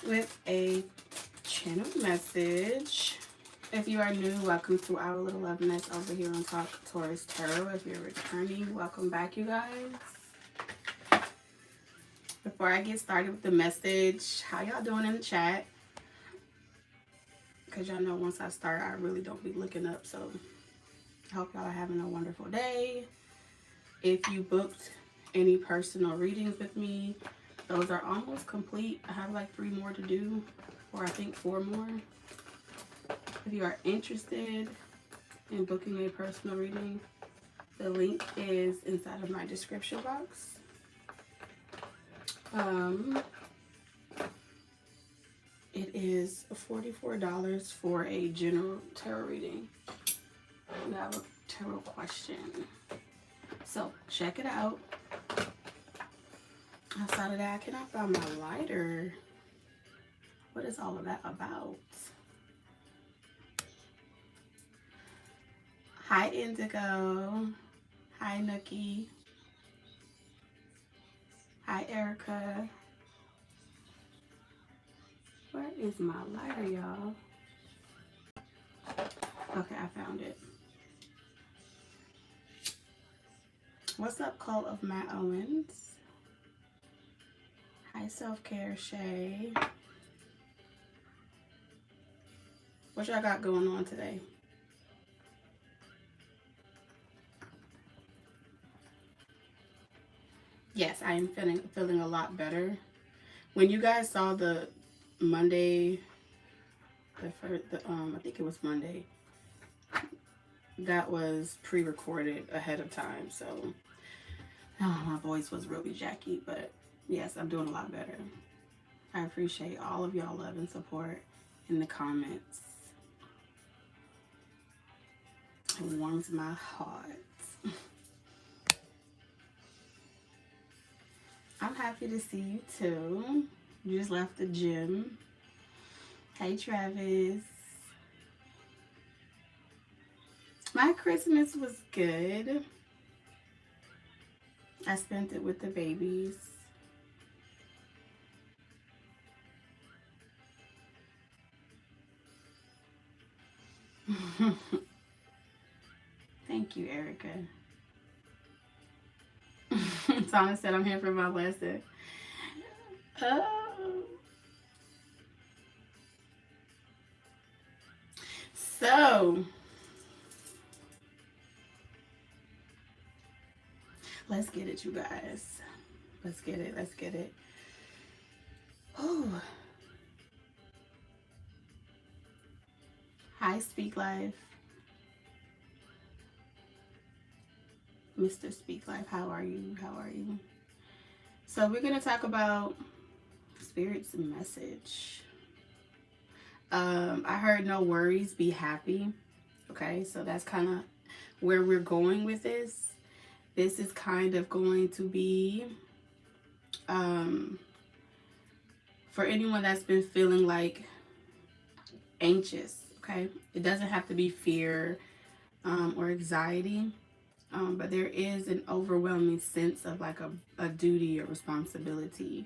with a channel message. If you are new, welcome to our little love nest over here on Talk Taurus Tarot. If you're returning, welcome back, you guys. Before I get started with the message, how y'all doing in the chat? Because y'all know once I start, I really don't be looking up. So I hope y'all are having a wonderful day. If you booked any personal readings with me, those are almost complete. I have like 3 more to do, or I think 4 more. If you are interested in booking a personal reading, the link is inside of my description box. It is $44 for a general tarot reading. You have a tarot question. So check it out. Outside of that, I cannot find my lighter. What is all of that about? Hi, Indigo. Hi, Nookie. Hi, Erica. Where is my lighter, y'all? Okay, I found it. What's up, Cult of Matt Owens? Hi, Self-Care Shay. What y'all got going on today? Yes, I am feeling a lot better. When you guys saw the Monday, I think it was Monday, that was pre-recorded ahead of time, so my voice was really jacky, but yes, I'm doing a lot better. I appreciate all of y'all love and support in the comments. It warms my heart. I'm happy to see you too. You just left the gym. Hey, Travis. My Christmas was good. I spent it with the babies. Thank you, Erica. Thomas said I'm here for my lesson. So, let's get it, you guys. Let's get it. Let's get it. Oh. Hi, Speak Life. Mr. Speak Life, how are you? How are you? So we're going to talk about Spirit's message. I heard no worries, be happy. Okay, so that's kind of where we're going with this. This is kind of going to be for anyone that's been feeling like anxious. Okay, it doesn't have to be fear or anxiety. But there is an overwhelming sense of like a duty or responsibility.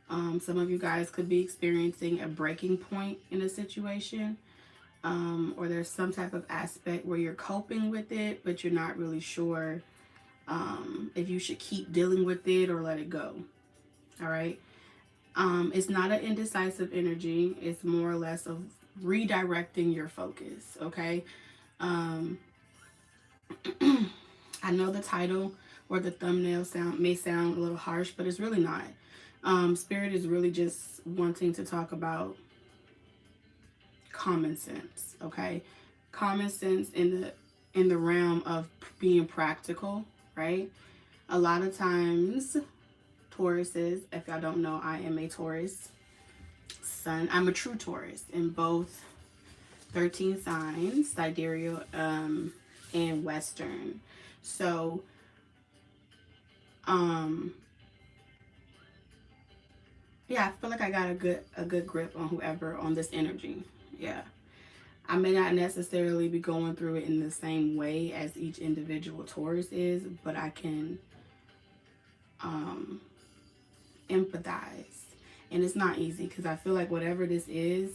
Some of you guys could be experiencing a breaking point in a situation, or there's some type of aspect where you're coping with it, but you're not really sure if you should keep dealing with it or let it go. All right. It's not an indecisive energy. It's more or less of redirecting your focus. Okay. I know the title or the thumbnail may sound a little harsh, but it's really not. Spirit is really just wanting to talk about common sense, okay? Common sense in the realm of being practical, right? A lot of times, Tauruses, if y'all don't know, I am a Taurus Sun. I'm a true Taurus in both 13 signs, sidereal and Western. So, yeah, I feel like I got a good grip on whoever on this energy. Yeah. I may not necessarily be going through it in the same way as each individual Taurus is, but I can empathize And it's not easy because I feel like whatever this is,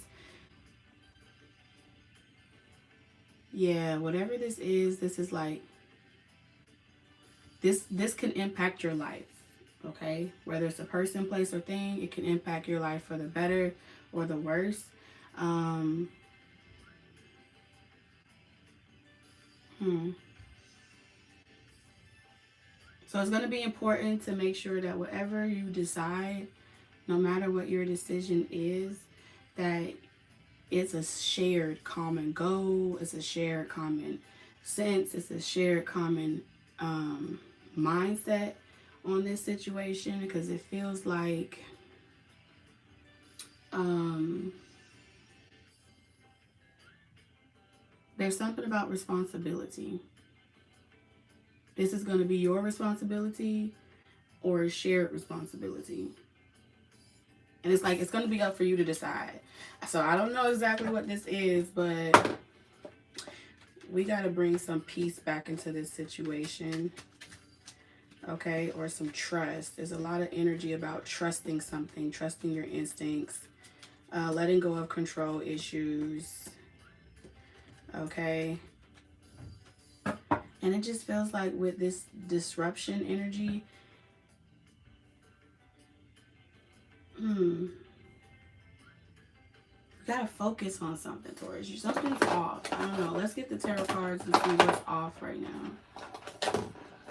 yeah, whatever this is like, this can impact your life, okay? Whether it's a person, place, or thing, it can impact your life for the better or the worse. Um, So it's going to be important to make sure that whatever you decide, no matter what your decision is, that it's a shared common goal, it's a shared common sense, it's a shared common mindset on this situation, because it feels like there's something about responsibility. This is going to be your responsibility or a shared responsibility. And it's like, it's going to be up for you to decide. So I don't know exactly what this is, but we got to bring some peace back into this situation. Okay, or some trust. There's a lot of energy about trusting something, trusting your instincts, letting go of control issues. Okay. And it just feels like with this disruption energy, you gotta focus on something, Taurus. Something's off. I don't know. Let's get the tarot cards and see what's off right now.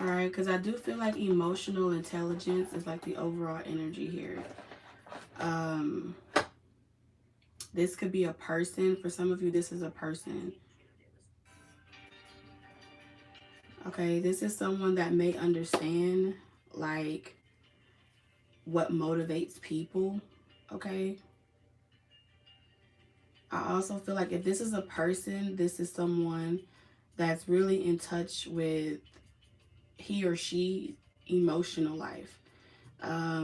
All right, because I do feel like emotional intelligence is like the overall energy here. This could be a person. For some of you, this is a person. Okay, this is someone that may understand, like, what motivates people. Okay. I also feel like if this is a person, this is someone that's really in touch with he or she emotional life. I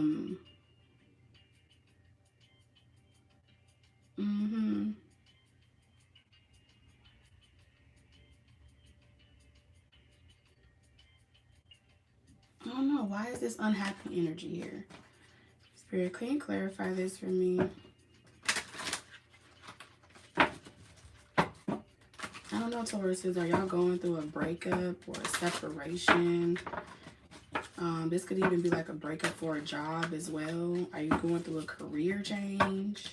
don't know. Why is this unhappy energy here? Spirit, can you clarify this for me? I don't know, Tauruses. Are y'all going through a breakup or a separation? This could even be like a breakup for a job as well. Are you going through a career change?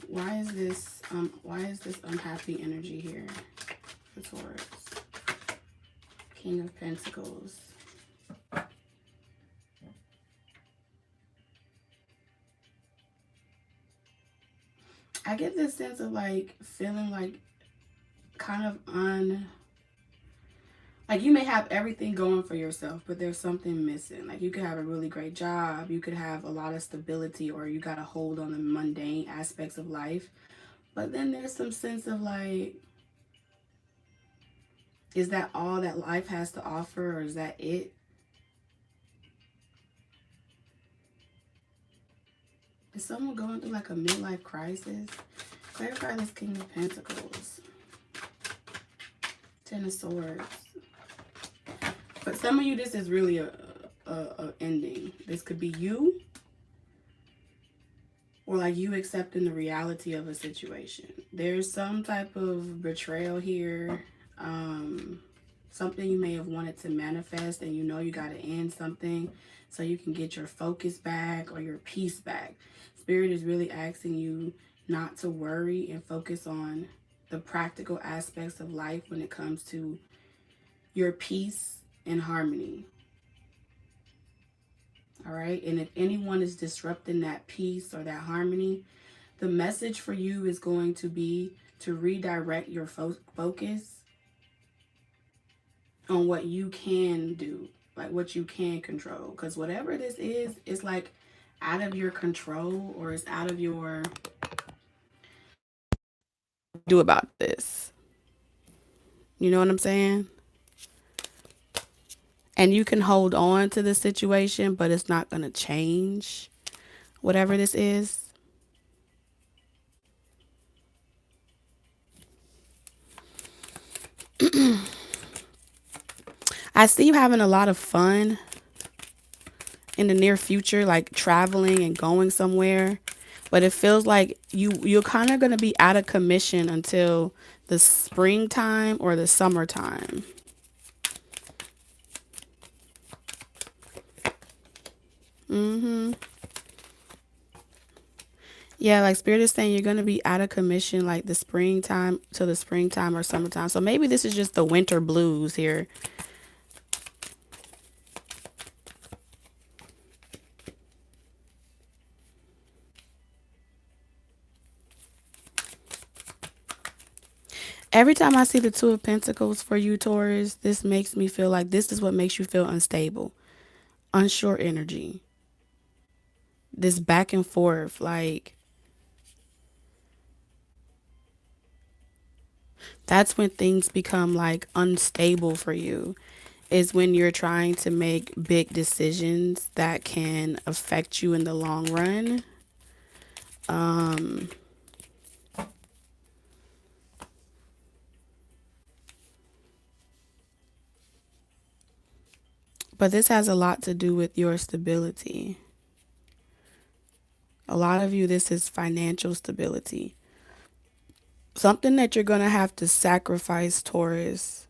Why is this unhappy energy here for Taurus? King of Pentacles. I get this sense of like feeling like kind of like you may have everything going for yourself, but there's something missing. Like you could have a really great job, you could have a lot of stability, or you got a hold on the mundane aspects of life. But then there's some sense of like, is that all that life has to offer, or is that it? Is someone going through like a midlife crisis? Clarify this King of Pentacles. Ten of Swords. For some of you, this is really a ending. This could be you, or like you accepting the reality of a situation. There's some type of betrayal here. Something you may have wanted to manifest, and you know you got to end something so you can get your focus back or your peace back. Spirit is really asking you not to worry and focus on the practical aspects of life when it comes to your peace and harmony. All right. And if anyone is disrupting that peace or that harmony, the message for you is going to be to redirect your focus on what you can do, like what you can control. Because whatever this is like out of your control, or it's out of your do about this. You know what I'm saying? And you can hold on to the situation, but it's not going to change whatever this is. I see you having a lot of fun in the near future, like traveling and going somewhere. But it feels like you're kind of going to be out of commission until the springtime or the summertime. Mm-hmm. Yeah, like Spirit is saying you're going to be out of commission like the springtime to the springtime or summertime. So maybe this is just the winter blues here. Every time I see the Two of Pentacles for you, Taurus, this makes me feel like this is what makes you feel unstable, unsure energy. This back and forth, like that's when things become like unstable for you. Is when you're trying to make big decisions that can affect you in the long run. But this has a lot to do with your stability. A lot of you, this is financial stability. Something that you're going to have to sacrifice, Taurus.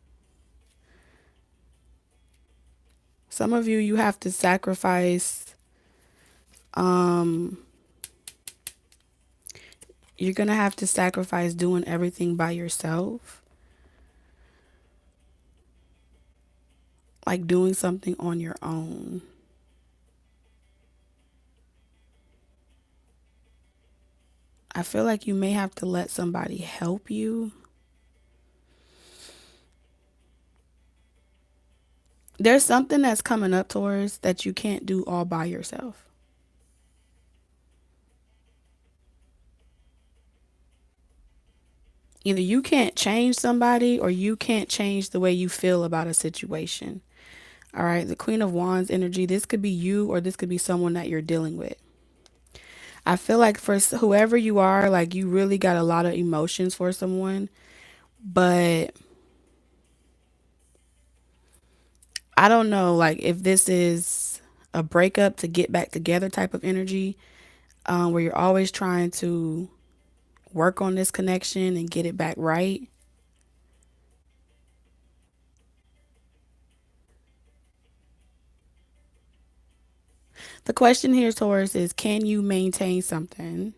Some of you, you have to sacrifice, you're going to have to sacrifice doing everything by yourself. Like doing something on your own. I feel like you may have to let somebody help you. There's something that's coming up, Taurus, that you can't do all by yourself. Either you can't change somebody or you can't change the way you feel about a situation. All right, the Queen of Wands energy, this could be you or this could be someone that you're dealing with. I feel like for whoever you are, like you really got a lot of emotions for someone, but I don't know, like if this is a breakup to get back together type of energy, where you're always trying to work on this connection and get it back right. The question here, Taurus, is can you maintain something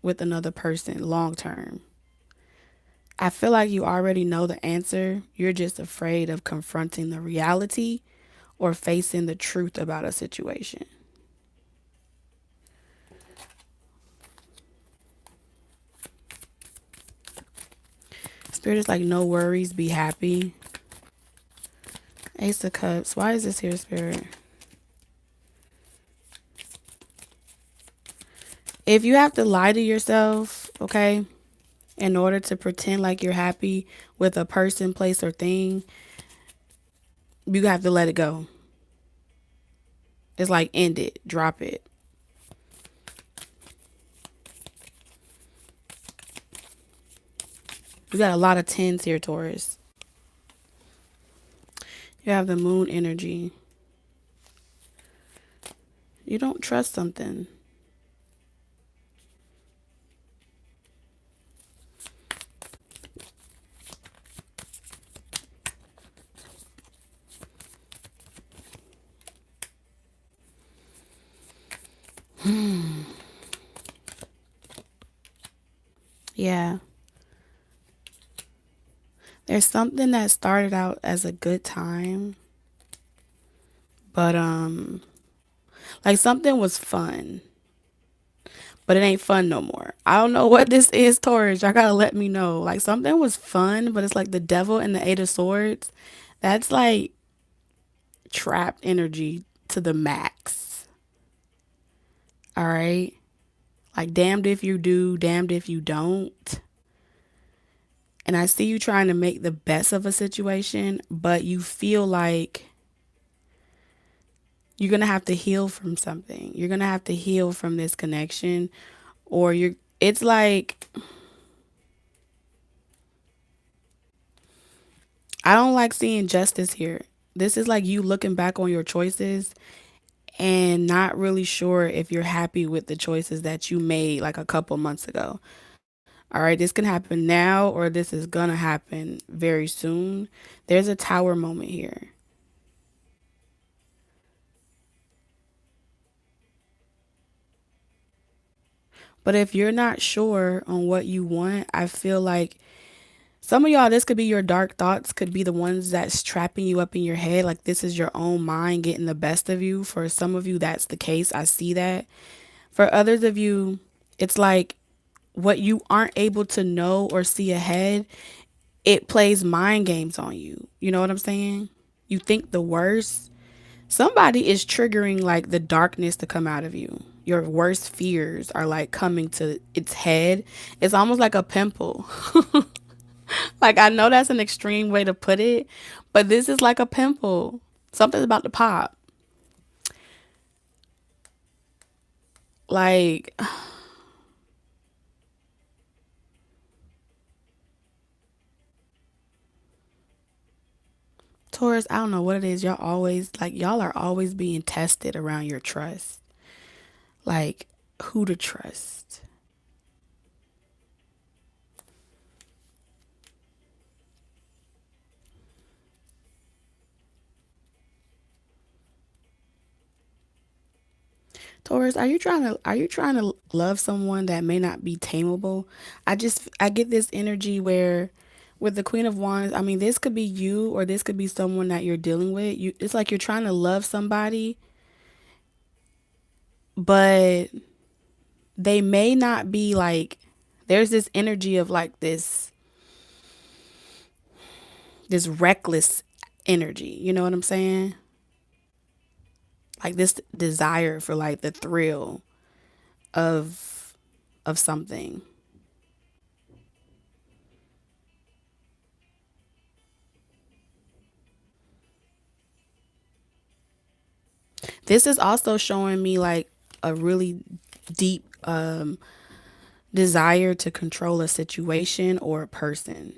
with another person long term? I feel like you already know the answer. You're just afraid of confronting the reality or facing the truth about a situation. Spirit is like, no worries, be happy. Ace of Cups. Why is this here, Spirit? If you have to lie to yourself, okay, in order to pretend like you're happy with a person, place, or thing, you have to let it go. It's like end it, drop it. You got a lot of tens here, Taurus. You have the moon energy. You don't trust something. Yeah. There's something that started out as a good time, but like something was fun, but it ain't fun no more. I don't know what this is, Taurus. Y'all gotta let me know. Like something was fun, but it's like the devil and the Eight of Swords. That's like trapped energy to the max. All right? Like damned if you do, damned if you don't. And I see you trying to make the best of a situation, but you feel like you're going to have to heal from something. You're going to have to heal from this connection, or it's like, I don't like seeing justice here. This is like you looking back on your choices and not really sure if you're happy with the choices that you made like a couple months ago. All right, this can happen now or this is gonna happen very soon. There's a tower moment here. But if you're not sure on what you want, I feel like some of y'all, this could be your dark thoughts, could be the ones that's trapping you up in your head. Like this is your own mind getting the best of you. For some of you, that's the case. I see that. For others of you, it's like what you aren't able to know or see ahead, it plays mind games on you. You know what I'm saying? You think the worst. Somebody is triggering like the darkness to come out of you. Your worst fears are like coming to its head. It's almost like a pimple. Like I know that's an extreme way to put it, but this is like a pimple. Something's about to pop. Like Taurus, I don't know what it is. Y'all are always being tested around your trust. Like who to trust. Taurus, are you trying to love someone that may not be tameable? I get this energy where with the Queen of Wands, I mean this could be you or this could be someone that you're dealing with. It's like you're trying to love somebody, but they may not be like there's this energy of like this reckless energy. You know what I'm saying? Like this desire for like the thrill of something. This is also showing me like a really deep desire to control a situation or a person.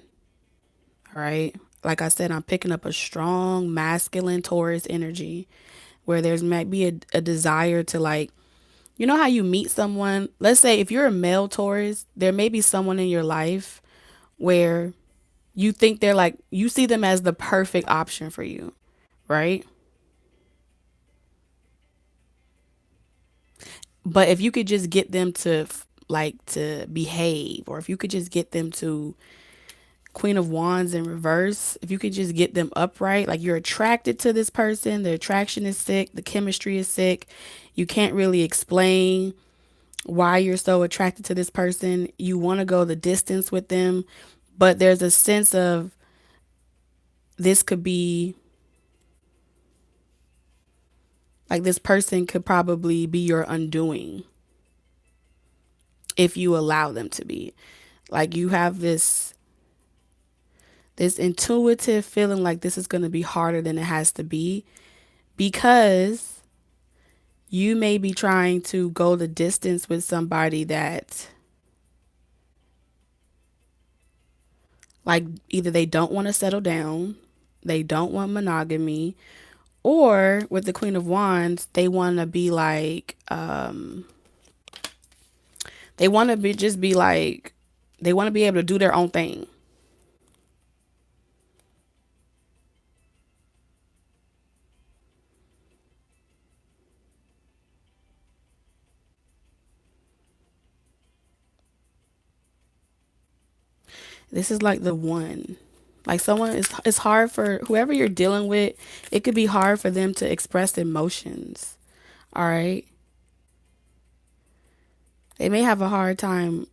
All right. Like I said, I'm picking up a strong masculine Taurus energy where there's might be a desire to like, you know how you meet someone? Let's say if you're a male Taurus, there may be someone in your life where you think they're like, you see them as the perfect option for you, right? But if you could just get them to like to behave, or if you could just get them to Queen of Wands in reverse, if you could just get them upright, like you're attracted to this person, the attraction is sick, the chemistry is sick, you can't really explain why you're so attracted to this person, you want to go the distance with them, but there's a sense of this could be like this person could probably be your undoing if you allow them to be. Like you have this intuitive feeling like this is going to be harder than it has to be because you may be trying to go the distance with somebody that like either they don't want to settle down, they don't want monogamy, or with the Queen of Wands, they want to be like they want to be just be like they want to be able to do their own thing. This is like the one. Like someone is it's hard for whoever you're dealing with, it could be hard for them to express emotions. All right? They may have a hard time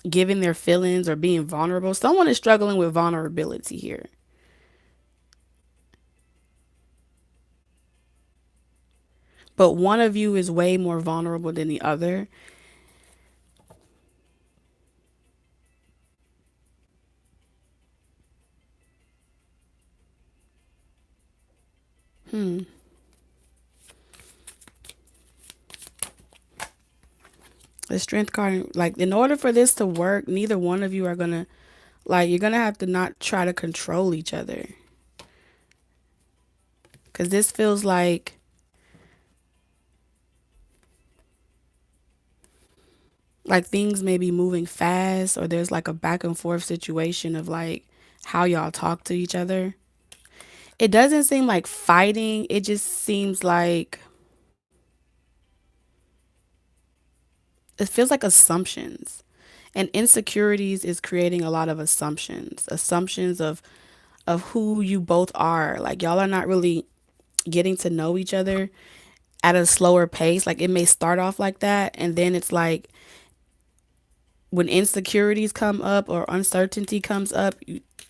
giving their feelings or being vulnerable. Someone is struggling with vulnerability here. But one of you is way more vulnerable than the other. Hmm. The strength card, like in order for this to work, neither one of you are gonna like you're gonna have to not try to control each other. Cause this feels like like things may be moving fast, or there's like a back and forth situation of like how y'all talk to each other. It doesn't seem like fighting. It just seems like it feels like assumptions. And insecurities is creating a lot of assumptions of who you both are. Like y'all are not really getting to know each other at a slower pace. Like it may start off like that, and then it's like when insecurities come up or uncertainty comes up,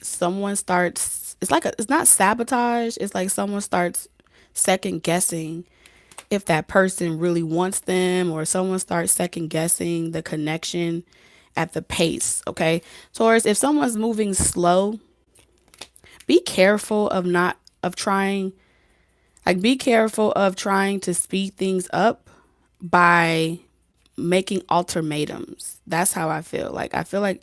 someone starts, it's like it's not sabotage, it's like someone starts second guessing if that person really wants them, or someone starts second guessing the connection at the pace. Okay, Taurus, if someone's moving slow, be careful of not of trying like be careful of trying to speed things up by making ultimatums. That's how I feel. Like I feel like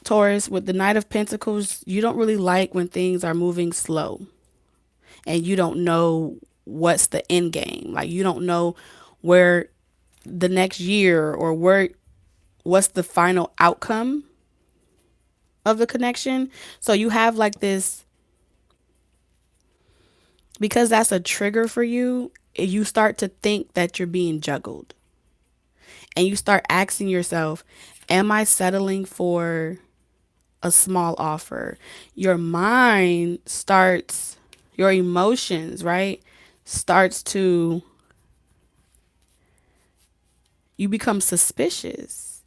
Taurus, with the Knight of Pentacles, you don't really like when things are moving slow and you don't know what's the end game. Like you don't know where the next year or what's the final outcome of the connection. So you have like this, because that's a trigger for you, you start to think that you're being juggled. And you start asking yourself, am I settling for a small offer? Your mind starts, your emotions, right? Starts to, you become suspicious.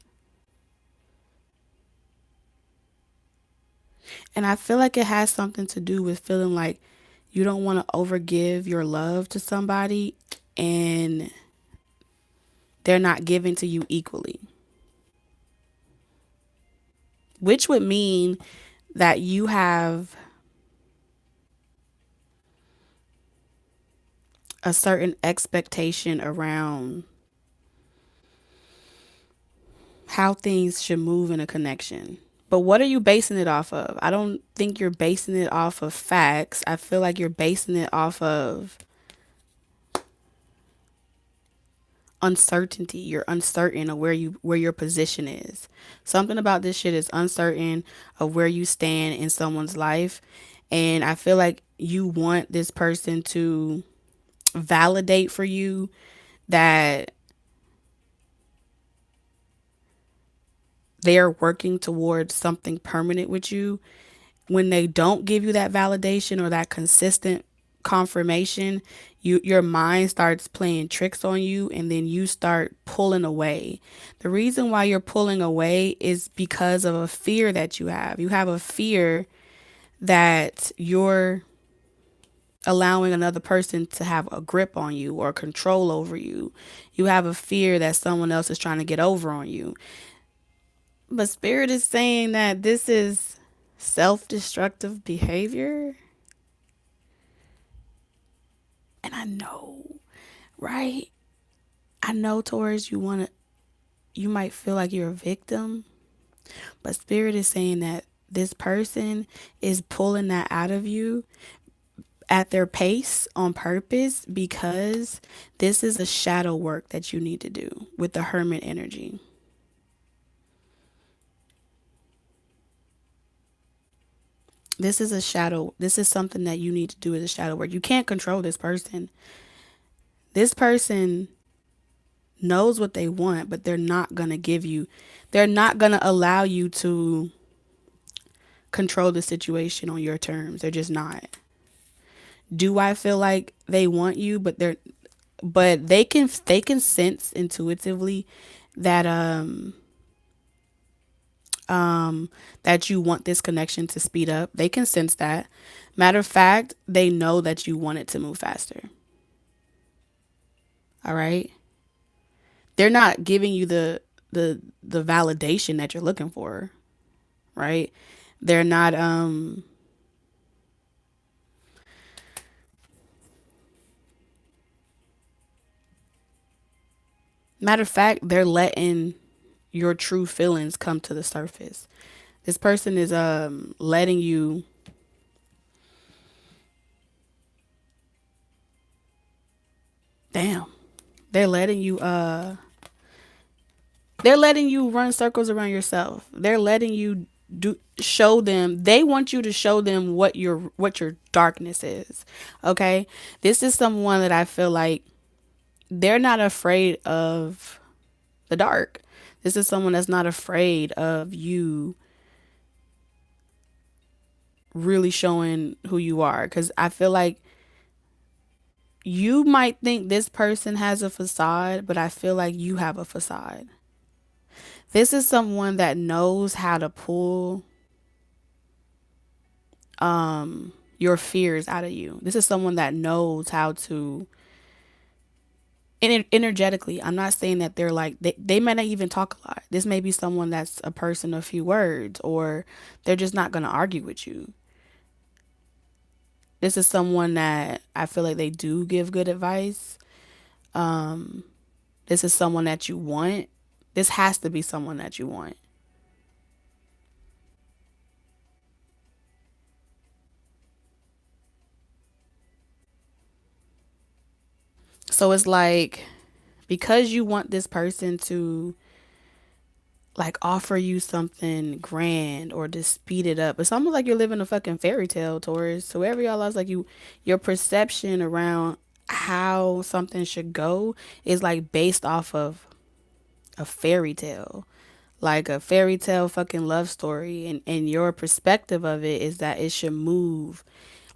And I feel like it has something to do with feeling like you don't want to overgive your love to somebody and they're not giving to you equally, which would mean that you have a certain expectation around how things should move in a connection. But what are you basing it off of? I don't think you're basing it off of facts. I feel like you're basing it off of uncertainty. You're uncertain of where your position is. Something about this shit is uncertain of where you stand in someone's life. And I feel like you want this person to validate for you that they are working towards something permanent with you. When they don't give you that validation or that consistent confirmation, your mind starts playing tricks on you, and then you start pulling away. The reason why you're pulling away is because of a fear that you have. You have a fear that you're allowing another person to have a grip on you or control over you. You have a fear that someone else is trying to get over on you. But Spirit is saying that this is self-destructive behavior. And I know, right? I know, Taurus, you might feel like you're a victim, but Spirit is saying that this person is pulling that out of you at their pace on purpose, because this is a shadow work that you need to do with the Hermit energy. This is a shadow. This is something that you need to do as a shadow work. You can't control this person. This person knows what they want, but they're not going to allow you to control the situation on your terms. They're just not. Do I feel like they want you, but they can sense intuitively that that you want this connection to speed up. They can sense that. Matter of fact, they know that you want it to move faster. All right? They're not giving you the validation that you're looking for, right? They're not matter of fact, they're letting your true feelings come to the surface. This person is letting you, damn. They're letting you They're letting you run circles around yourself. They're letting you show them. They want you to show them what your darkness is. Okay? This is someone that I feel like they're not afraid of the dark. This is someone that's not afraid of you really showing who you are, cuz I feel like you might think this person has a facade, but I feel like you have a facade. This is someone that knows how to pull your fears out of you. This is someone that knows how to energetically. I'm not saying that they're like they might not even talk a lot. This may be someone that's a person of few words, or they're just not going to argue with you. This is someone that I feel like they do give good advice. This is someone that you want. This has to be someone that you want. So it's like, because you want this person to like offer you something grand or to speed it up. It's almost like you're living a fucking fairy tale, Taurus. Whoever y'all is, like, your perception around how something should go is like based off of a fairy tale. Like a fairy tale fucking love story, and your perspective of it is that it should move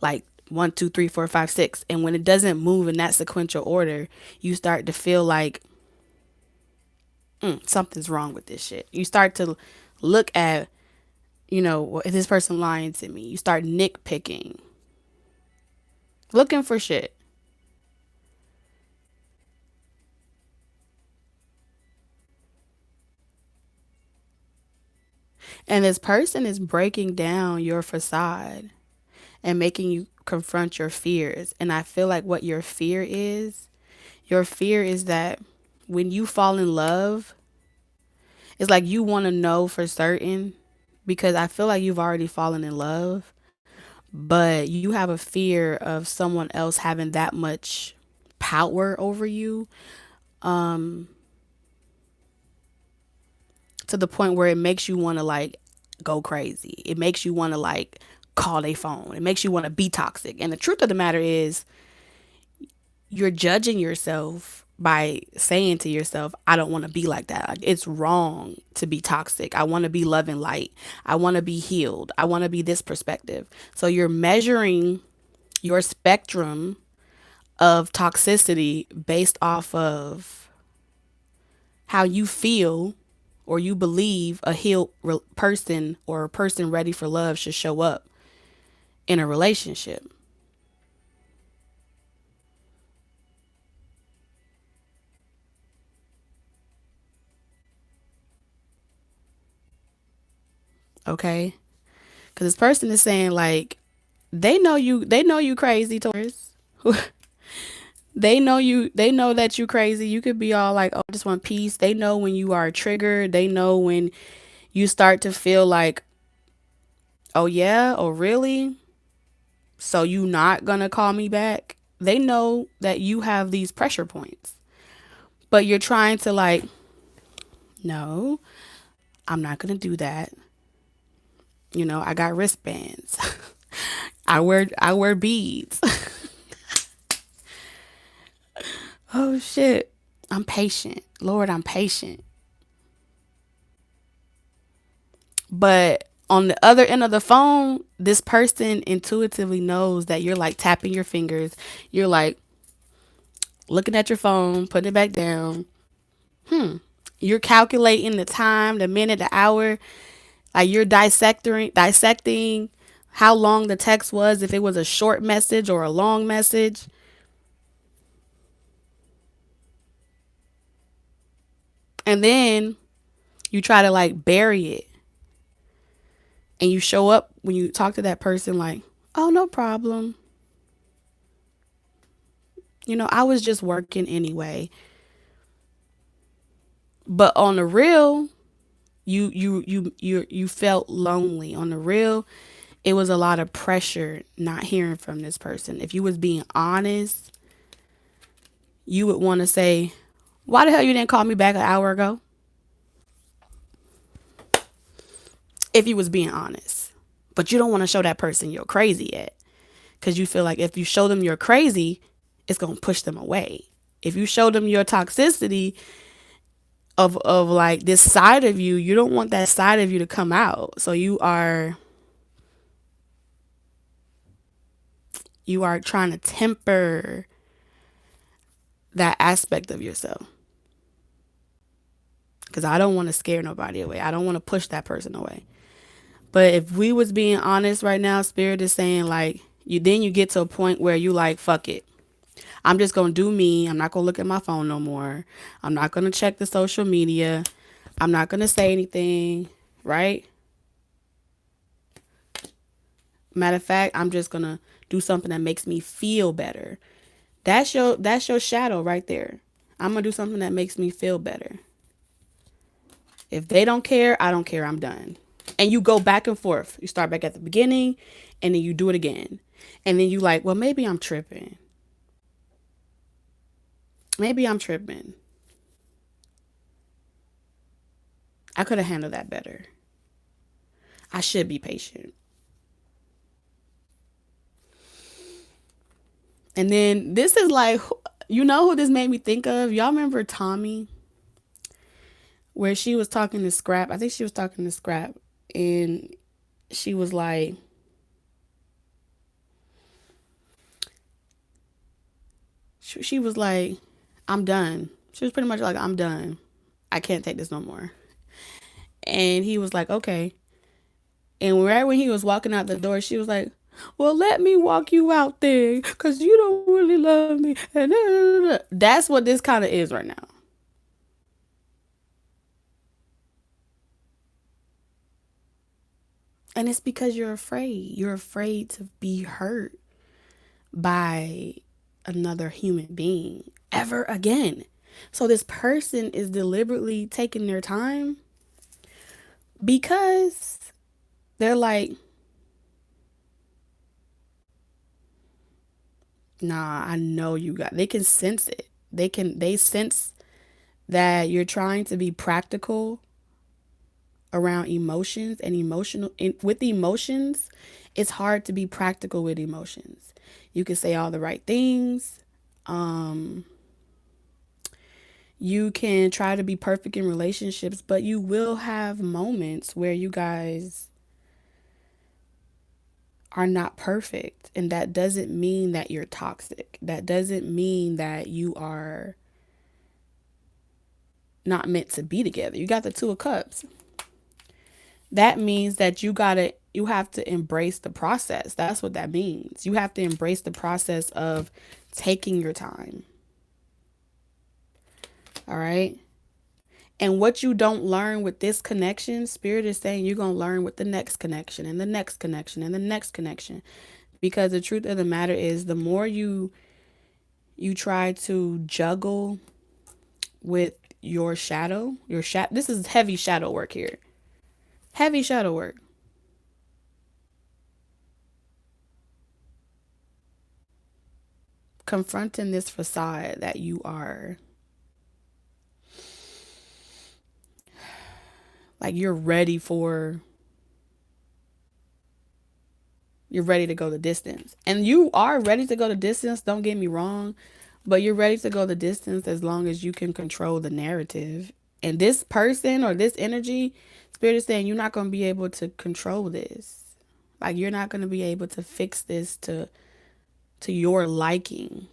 like one, two, three, four, five, six. And when it doesn't move in that sequential order, you start to feel like something's wrong with this shit. You start to look at, is this person lying to me? You start nitpicking, looking for shit. And this person is breaking down your facade and making you confront your fears. And I feel like what your fear is that when you fall in love, it's like you want to know for certain, because I feel like you've already fallen in love, but you have a fear of someone else having that much power over you, to the point where it makes you want to like go crazy. It makes you want to like call a phone. It makes you want to be toxic. And the truth of the matter is, you're judging yourself by saying to yourself, I don't want to be like that. Like, it's wrong to be toxic. I want to be love and light. I want to be healed. I want to be this perspective. So you're measuring your spectrum of toxicity based off of how you feel or you believe a healed person or a person ready for love should show up in a relationship. Okay? Because this person is saying like, they know you crazy, Taurus. They know that you crazy. You could be all like, oh, I just want peace. They know when you are triggered. They know when you start to feel like, oh yeah, oh really? So you not gonna call me back? They know that you have these pressure points. But you're trying to like, no, I'm not gonna do that. I got wristbands. I wear beads. Oh shit. I'm patient. Lord, I'm patient. But on the other end of the phone, this person intuitively knows that you're like tapping your fingers. You're like looking at your phone, putting it back down. You're calculating the time, the minute, the hour. Like you're dissecting how long the text was, if it was a short message or a long message. And then you try to like bury it. And you show up when you talk to that person like, oh, no problem. I was just working anyway. But on the real, you felt lonely. On the real, it was a lot of pressure not hearing from this person. If you was being honest, you would want to say, why the hell you didn't call me back an hour ago? if you was being honest. But you don't want to show that person you're crazy yet. Because you feel like if you show them you're crazy, it's going to push them away. If you show them your toxicity of like this side of you, you don't want that side of you to come out. So you are trying to temper that aspect of yourself. Because I don't want to scare nobody away. I don't want to push that person away. But if we was being honest right now, Spirit is saying like, then you get to a point where you like, fuck it. I'm just going to do me. I'm not going to look at my phone no more. I'm not going to check the social media. I'm not going to say anything, right? Matter of fact, I'm just going to do something that makes me feel better. That's your shadow right there. I'm going to do something that makes me feel better. If they don't care, I don't care. I'm done. And you go back and forth. You start back at the beginning and then you do it again. And then you like, well, maybe I'm tripping. Maybe I'm tripping. I could have handled that better. I should be patient. And then this is like, you know who this made me think of? Y'all remember Tommy? Where she was talking to Scrap. I think she was talking to Scrap. And she was like, she was like, I'm done. She was pretty much like, I'm done. I can't take this no more. And he was like, okay. And right when he was walking out the door, she was like, well, let me walk you out there because you don't really love me. And that's what this kind of is right now. And it's because you're afraid. You're afraid to be hurt by another human being ever again. So this person is deliberately taking their time because they're like, nah, I know you got, they can sense it. They sense that you're trying to be practical around emotions and with emotions. It's hard to be practical with emotions. You can say all the right things. You can try to be perfect in relationships, but you will have moments where you guys are not perfect. And that doesn't mean that you're toxic. That doesn't mean that you are not meant to be together. You got the Two of Cups. That means that you have to embrace the process. That's what that means. You have to embrace the process of taking your time. All right. And what you don't learn with this connection, Spirit is saying you're going to learn with the next connection and the next connection and the next connection. Because the truth of the matter is, the more you try to juggle with your shadow, this is heavy shadow work here. Heavy shadow work. Confronting this facade that you are like, you're ready to go the distance. And you are ready to go the distance, don't get me wrong, but you're ready to go the distance as long as you can control the narrative. And this person or this energy, Spirit is saying you're not going to be able to control this. Like, you're not going to be able to fix this to your liking.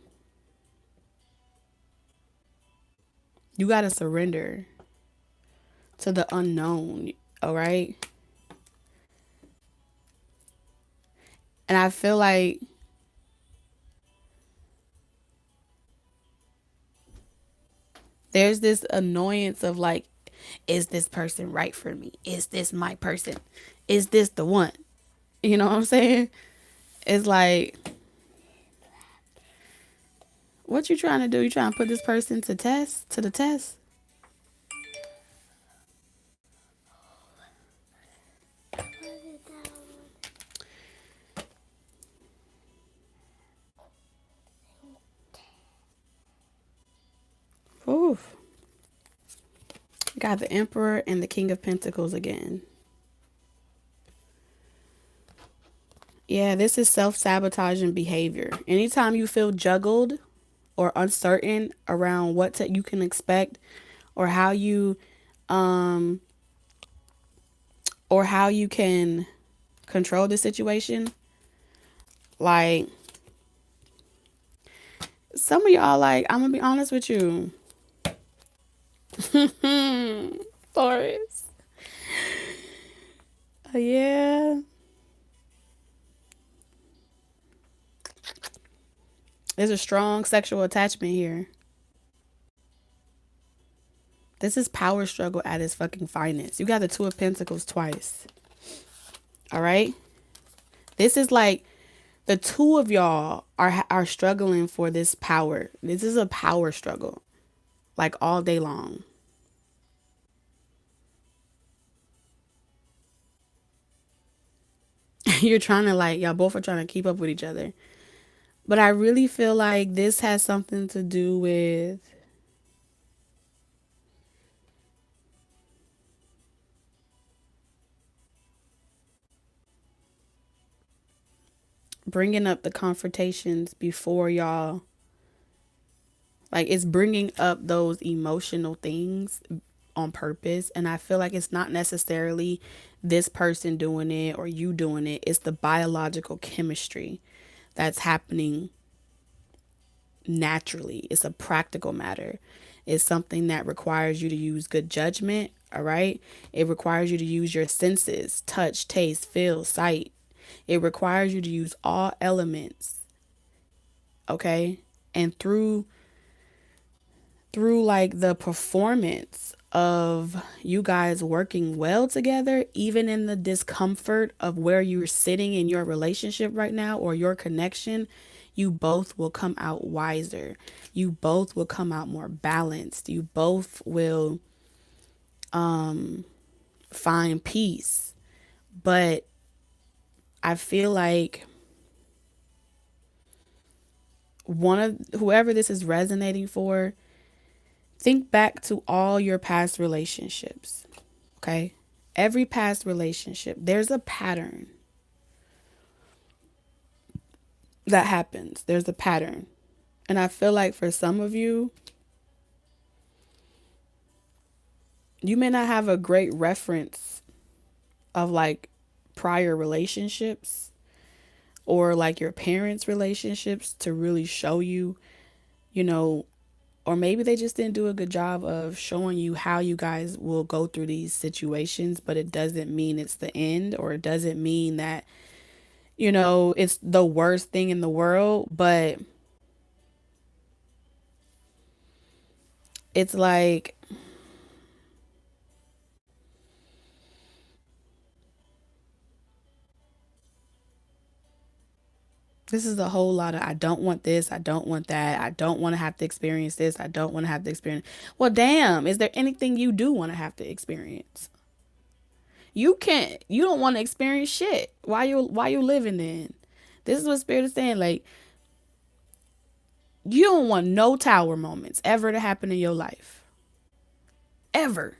You got to surrender to the unknown, all right? And I feel like there's this annoyance of like, is this person right for me? Is this my person? Is this the one? You know what I'm saying? It's like, what you trying to do? You trying to put this person to the test? Oof. Got the Emperor and the King of Pentacles again. Yeah, this is self-sabotaging behavior. Anytime you feel juggled or uncertain around you can expect, or how you um or how you can control the situation, like some of y'all, like, I'm gonna be honest with you. Taurus. Yeah. There's a strong sexual attachment here. This is power struggle at its fucking finest. You got the Two of Pentacles twice. All right? This is like the two of y'all are struggling for this power. This is a power struggle. Like all day long. You're trying to, like, y'all both are trying to keep up with each other. But I really feel like this has something to do with bringing up the confrontations before y'all. Like, it's bringing up those emotional things on purpose. And I feel like it's not necessarily this person doing it or you doing it. It's the biological chemistry that's happening naturally. It's a practical matter. It's something that requires you to use good judgment. All right. It requires you to use your senses: touch, taste, feel, sight. It requires you to use all elements. Okay. And through like the performance of you guys working well together, even in the discomfort of where you're sitting in your relationship right now or your connection, you both will come out wiser. You both will come out more balanced. You both will find peace. But I feel like one of whoever this is resonating for, think back to all your past relationships. Okay? Every past relationship, there's a pattern that happens. There's a pattern. And I feel like for some of you, you may not have a great reference of like prior relationships or like your parents' relationships to really show you, you know, or maybe they just didn't do a good job of showing you how you guys will go through these situations, but it doesn't mean it's the end, or it doesn't mean that, it's the worst thing in the world, but it's like this is a whole lot of I don't want this, I don't want that, I don't want to have to experience this, I don't want to have to experience. Well, damn, is there anything you do want to have to experience? You don't want to experience shit. Why you living then? This is what Spirit is saying. Like, you don't want no tower moments ever to happen in your life. Ever.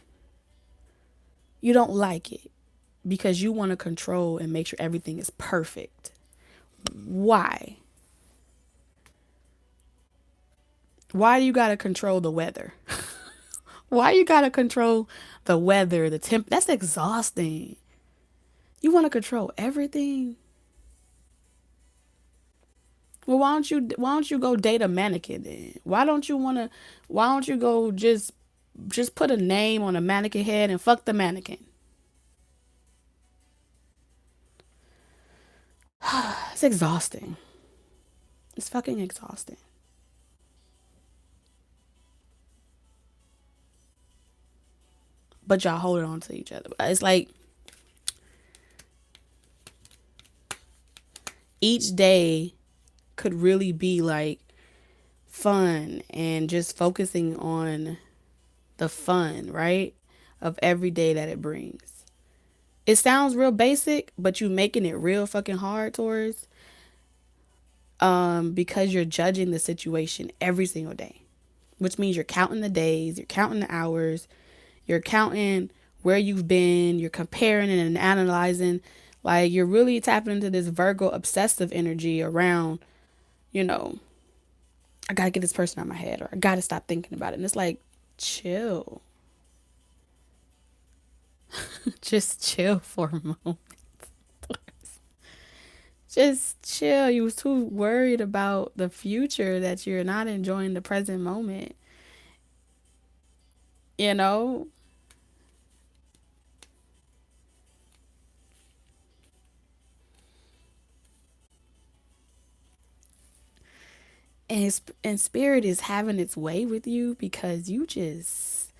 You don't like it because you want to control and make sure everything is perfect. Why? Why do you got to control the weather? Why you got to control the weather, the temp? That's exhausting. You want to control everything? Well, why don't you go date a mannequin then? Why don't you go just put a name on a mannequin head and fuck the mannequin? It's exhausting. It's fucking exhausting. But y'all hold on to each other. It's like each day could really be like fun and just focusing on the fun, right? Of every day that it brings. It sounds real basic, but you making it real fucking hard, Taurus. Because you're judging the situation every single day. Which means you're counting the days, you're counting the hours, you're counting where you've been, you're comparing and analyzing. Like, you're really tapping into this Virgo obsessive energy around, you know, I gotta get this person out of my head, or I gotta stop thinking about it. And it's like, chill. Just chill for a moment. Just chill. You was too worried about the future that you're not enjoying the present moment. You know? And spirit is having its way with you because you just,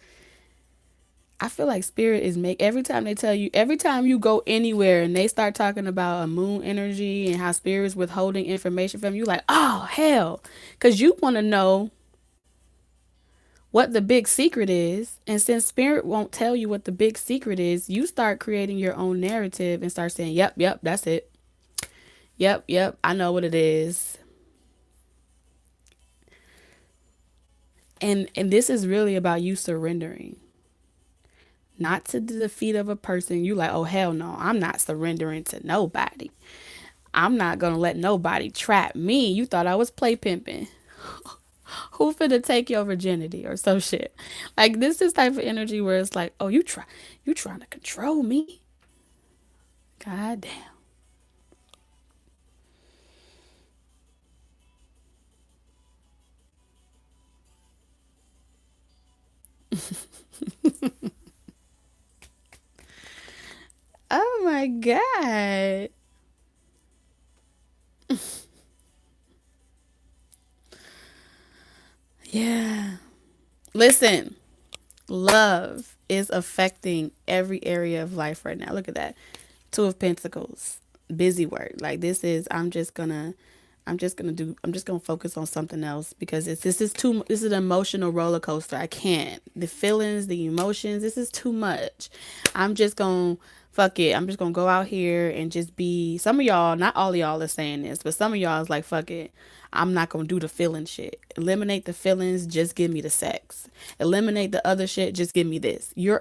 I feel like spirit is make every time they tell you, every time you go anywhere and they start talking about a moon energy and how spirit's withholding information from you, like, oh hell, because you want to know what the big secret is. And since spirit won't tell you what the big secret is, you start creating your own narrative and start saying, yep, yep, that's it. Yep, yep, I know what it is. And this is really about you surrendering, not to the defeat of a person. You like, oh hell no, I'm not surrendering to nobody. I'm not gonna let nobody trap me. You thought I was play pimping. Who finna take your virginity or some shit? Like, this is type of energy where it's like, oh, you trying to control me? God damn. Oh my god. Yeah. Listen, love is affecting every area of life right now. Look at that. Two of Pentacles. Busy work. Like, this is, I'm just gonna focus on something else because this is an emotional roller coaster. I can't. The feelings, the emotions, this is too much. I'm just gonna fuck it. I'm just gonna go out here and just be, some of y'all, not all of y'all are saying this, but some of y'all is like, fuck it. I'm not gonna do the feeling shit. Eliminate the feelings, just give me the sex. Eliminate the other shit, just give me this. You're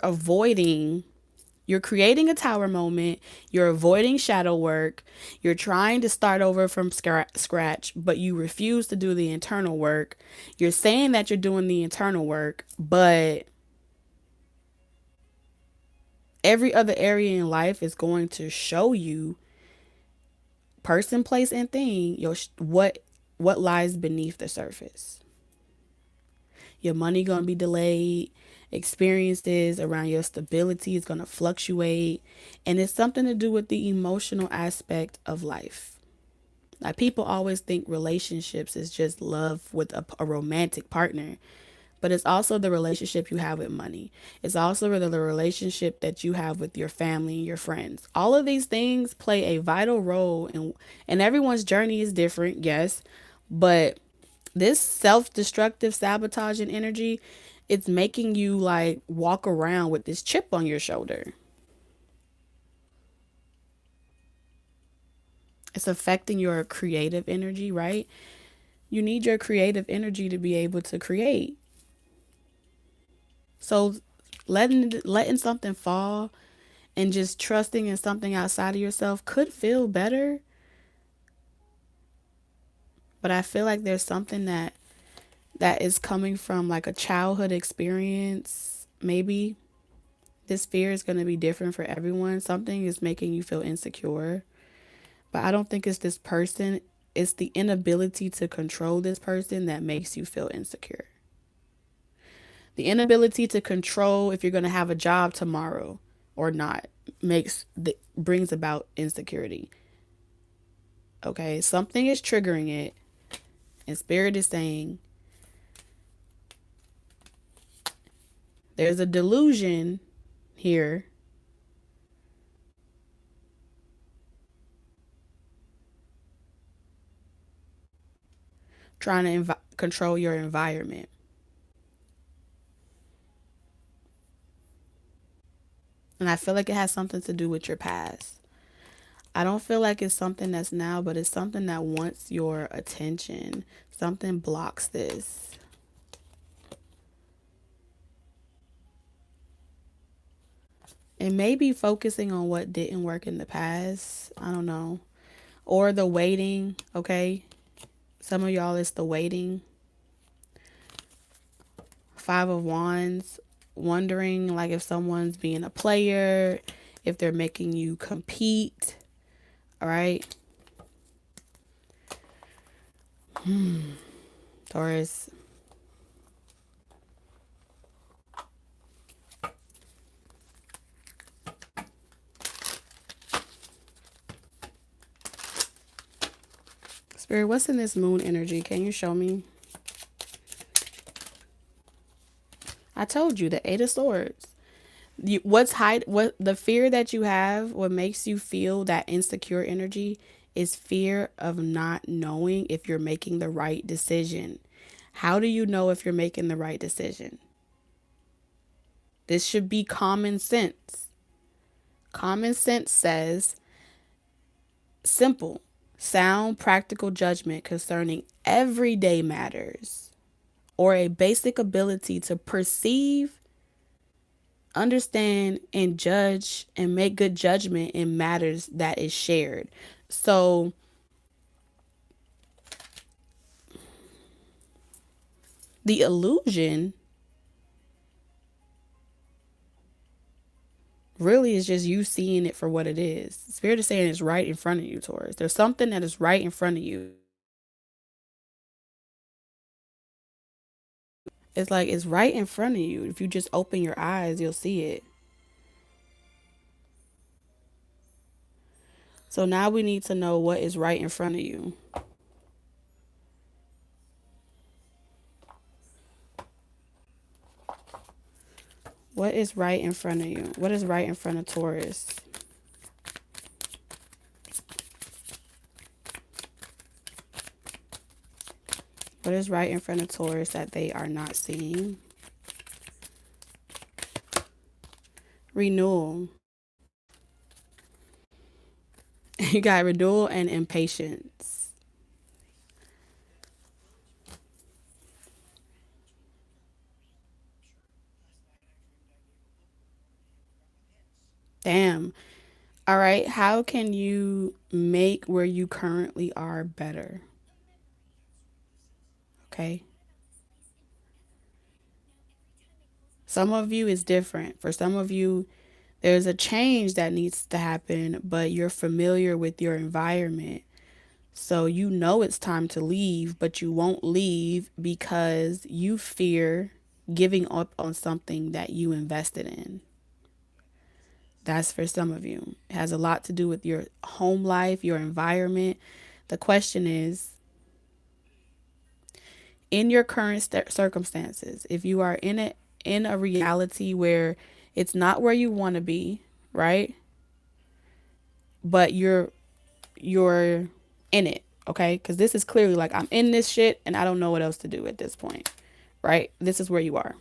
creating a tower moment. You're avoiding shadow work. You're trying to start over from scratch, but you refuse to do the internal work. You're saying that you're doing the internal work, but every other area in life is going to show you, person, place, and thing, what lies beneath the surface. Your money going to be delayed. Experiences around your stability is going to fluctuate. And it's something to do with the emotional aspect of life. Like, people always think relationships is just love with a romantic partner. But it's also the relationship you have with money. It's also the relationship that you have with your family and your friends. All of these things play a vital role and everyone's journey is different, yes. But this self-destructive sabotaging energy, it's making you like walk around with this chip on your shoulder. It's affecting your creative energy, right? You need your creative energy to be able to create. So letting something fall and just trusting in something outside of yourself could feel better, but I feel like there's something that is coming from like a childhood experience. Maybe this fear is going to be different for everyone. Something is making you feel insecure, but I don't think it's this person. It's the inability to control this person that makes you feel insecure. The inability to control if you're going to have a job tomorrow or not brings about insecurity. Okay, something is triggering it, and spirit is saying there's a delusion here. Trying to control your environment. And I feel like it has something to do with your past. I don't feel like it's something that's now, but it's something that wants your attention. Something blocks this. And maybe focusing on what didn't work in the past. I don't know. Or the waiting, okay? Some of y'all, it's the waiting. Five of Wands, wondering like if someone's being a player, if they're making you compete. All right. Taurus. Spirit, what's in this moon energy? Can you show me? I told you, the Eight of Swords. What the fear that you have, what makes you feel that insecure energy is fear of not knowing if you're making the right decision. How do you know if you're making the right decision? This should be common sense. Common sense says simple, sound, practical judgment concerning everyday matters, or a basic ability to perceive, understand, and judge and make good judgment in matters that is shared. So the illusion really is just you seeing it for what it is. Spirit is saying it's right in front of you, Taurus. There's something that is right in front of you. It's like it's right in front of you. If you just open your eyes, you'll see it. So now we need to know what is right in front of you. What is right in front of you? What is right in front of Taurus? What is right in front of Taurus that they are not seeing? Renewal. You got renewal and impatience. Damn. All right. How can you make where you currently are better? Okay. Some of you is different. For some of you, there's a change that needs to happen, but you're familiar with your environment. So you know it's time to leave, but you won't leave because you fear giving up on something that you invested in. That's for some of you. It has a lot to do with your home life, your environment. The question is, in your current circumstances, if you are in a reality where it's not where you want to be, right? But you're in it, okay? Because this is clearly like I'm in this shit and I don't know what else to do at this point, right? This is where you are.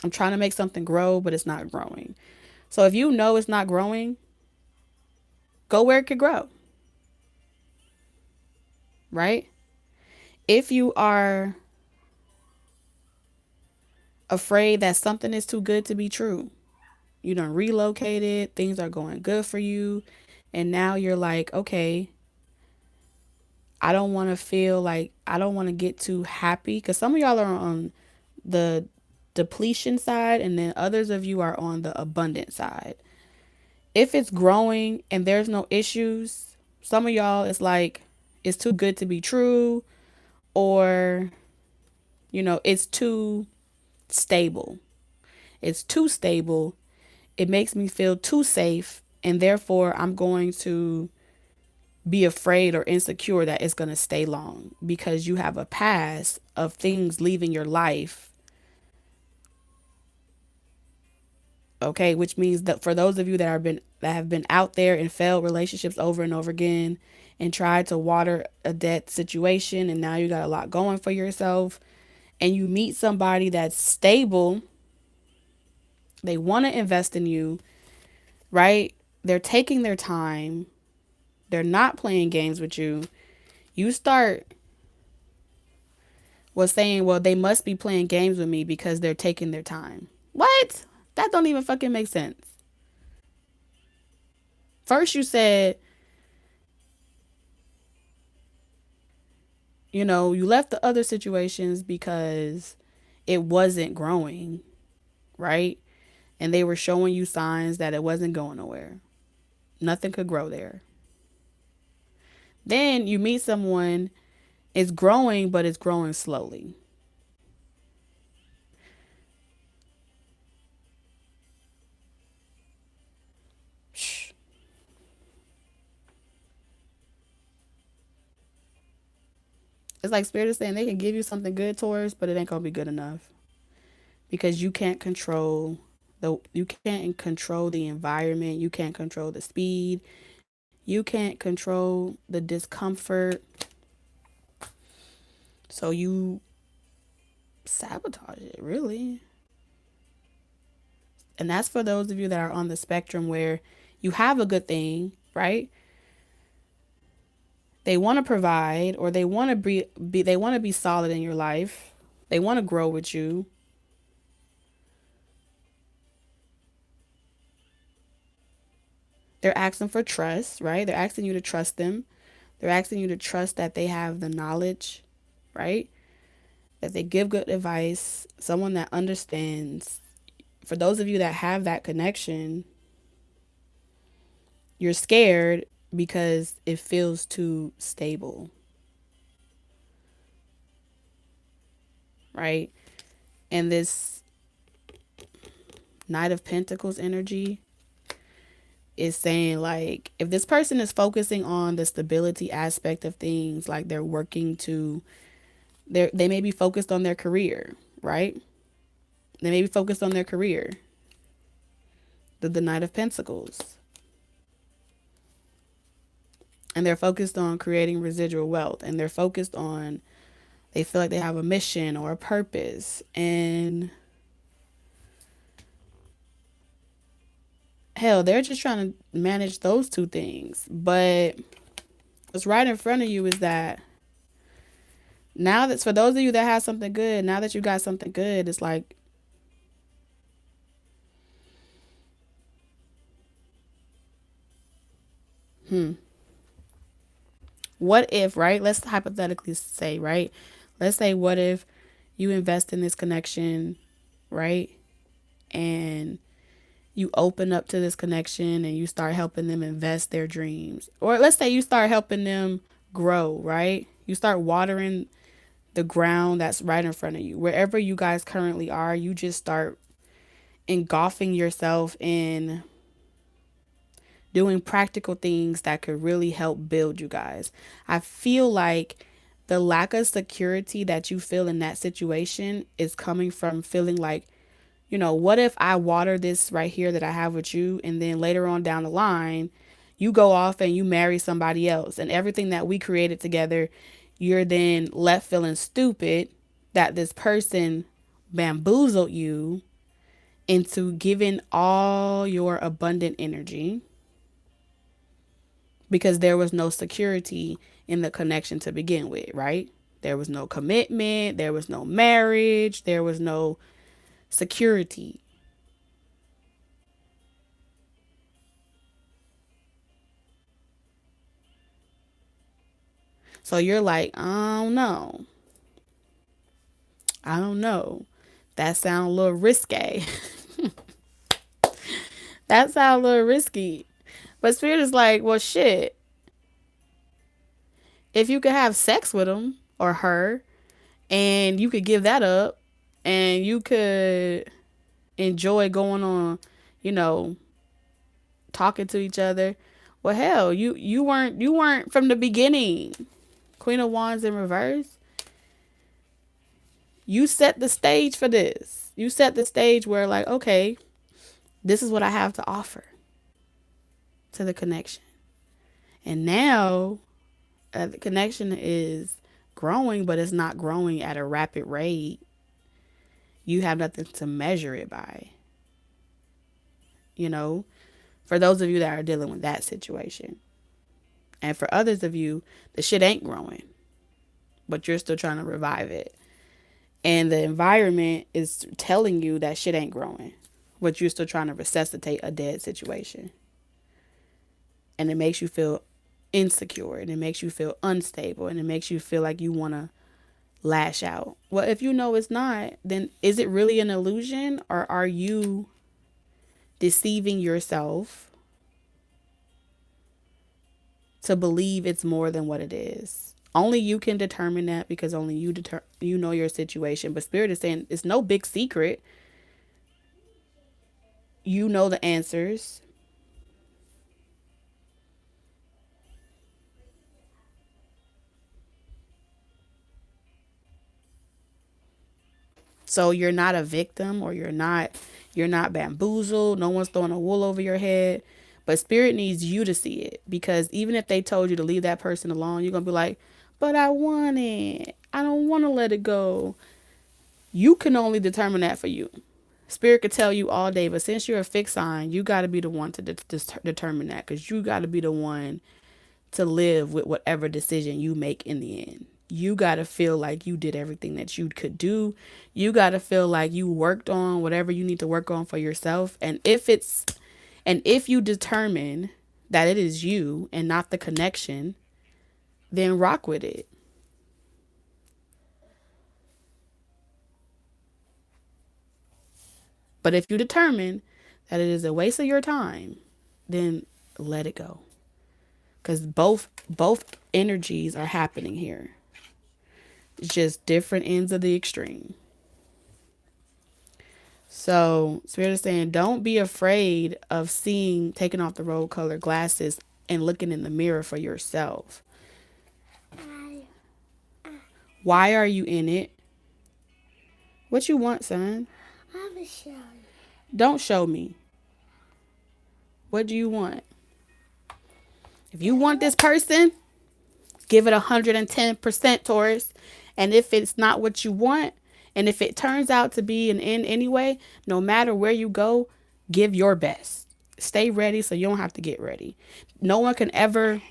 I'm trying to make something grow, but it's not growing. So if you know it's not growing, go where it could grow, right? If you are afraid that something is too good to be true, you done relocated, things are going good for you, and now you're like, okay, I don't want to feel like I don't want to get too happy because some of y'all are on the depletion side and then others of you are on the abundant side. If it's growing and there's no issues, some of y'all it's like it's too good to be true, or it's too stable. It's too stable. It makes me feel too safe, and therefore I'm going to be afraid or insecure that it's going to stay long because you have a past of things leaving your life. Okay, which means that for those of you that have been out there and failed relationships over and over again and tried to water a debt situation, and now you got a lot going for yourself, and you meet somebody that's stable, they want to invest in you, right? They're taking their time. They're not playing games with you. You start was saying, well, they must be playing games with me because they're taking their time. What? That don't even fucking make sense. First, you said, you know, you left the other situations because it wasn't growing, right? And they were showing you signs that it wasn't going nowhere. Nothing could grow there. Then you meet someone, it's growing, but it's growing slowly. Shh. It's like Spirit is saying they can give you something good, Taurus, but it ain't gonna be good enough because you can't control the environment, you can't control the speed, you can't control the discomfort. So you sabotage it, really. And that's for those of you that are on the spectrum where you have a good thing, right? They want to provide, or they want to they want to be solid in your life. They want to grow with you. They're asking for trust, right? They're asking you to trust them. They're asking you to trust that they have the knowledge, right? That they give good advice, someone that understands. For those of you that have that connection, you're scared because it feels too stable, right? And this Knight of Pentacles energy is saying, like, if this person is focusing on the stability aspect of things, like they're working to, they may be focused on their career, right? They may be focused on their career. The Knight of Pentacles. And they're focused on creating residual wealth. And they're focused on, they feel like they have a mission or a purpose. And hell, they're just trying to manage those two things. But what's right in front of you is that now that, for those of you that have something good, now that you got something good, it's like, what if, right? Let's hypothetically say, right? Let's say, what if you invest in this connection, right? And you open up to this connection and you start helping them invest their dreams. Or let's say you start helping them grow, right? You start watering the ground that's right in front of you. Wherever you guys currently are, you just start engulfing yourself in doing practical things that could really help build you guys. I feel like the lack of security that you feel in that situation is coming from feeling like, you know, what if I water this right here that I have with you, and then later on down the line, you go off and you marry somebody else, and everything that we created together, you're then left feeling stupid that this person bamboozled you into giving all your abundant energy because there was no security in the connection to begin with, right? There was no commitment, there was no marriage, there was no security. So you're like, I don't know. I don't know. That sounds a little risque. That sounds a little risky. But Spirit is like, well, shit. If you could have sex with him or her and you could give that up and you could enjoy going on, you know, talking to each other. Well, hell, you weren't from the beginning. Queen of Wands in reverse. You set the stage for this. You set the stage where, like, okay, this is what I have to offer to the connection. And now the connection is growing, but it's not growing at a rapid rate. You have nothing to measure it by. You know, for those of you that are dealing with that situation. And for others of you, the shit ain't growing, but you're still trying to revive it. And the environment is telling you that shit ain't growing, but you're still trying to resuscitate a dead situation. and it makes you feel insecure, and it makes you feel unstable, and it makes you feel like you want to lash out. Well, if you know it's not, then is it really an illusion, or are you deceiving yourself to believe it's more than what it is? Only you can determine that, because only you know your situation. But Spirit is saying it's no big secret. You know the answers. So you're not a victim, or you're not bamboozled. No one's throwing a wool over your head. But Spirit needs you to see it, because even if they told you to leave that person alone, you're going to be like, but I want it. I don't want to let it go. You can only determine that for you. Spirit could tell you all day, but since you're a fixed sign, you got to be the one to determine that, because you got to be the one to live with whatever decision you make in the end. You got to feel like you did everything that you could do. You got to feel like you worked on whatever you need to work on for yourself. And if you determine that it is you and not the connection, then rock with it. But if you determine that it is a waste of your time, then let it go. Because both energies are happening here. It's just different ends of the extreme. So Spirit is saying, don't be afraid of taking off the rose colored glasses and looking in the mirror for yourself. Why are you in it? What you want, son? I will show you. Don't show me. What do you want? If you want this person, give it 110%, Taurus. And if it's not what you want, and if it turns out to be an end anyway, no matter where you go, give your best. Stay ready so you don't have to get ready. No one can ever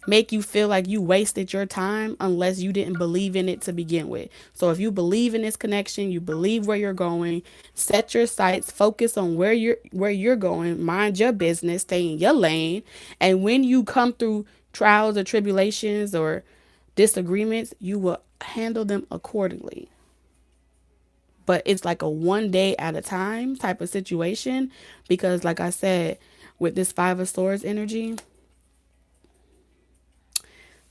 make you feel like you wasted your time unless you didn't believe in it to begin with. So if you believe in this connection, you believe where you're going, set your sights, focus on where you're going, mind your business, stay in your lane, and when you come through trials or tribulations or disagreements, you will handle them accordingly. But it's like a one day at a time type of situation, because like I said, with this Five of Swords energy,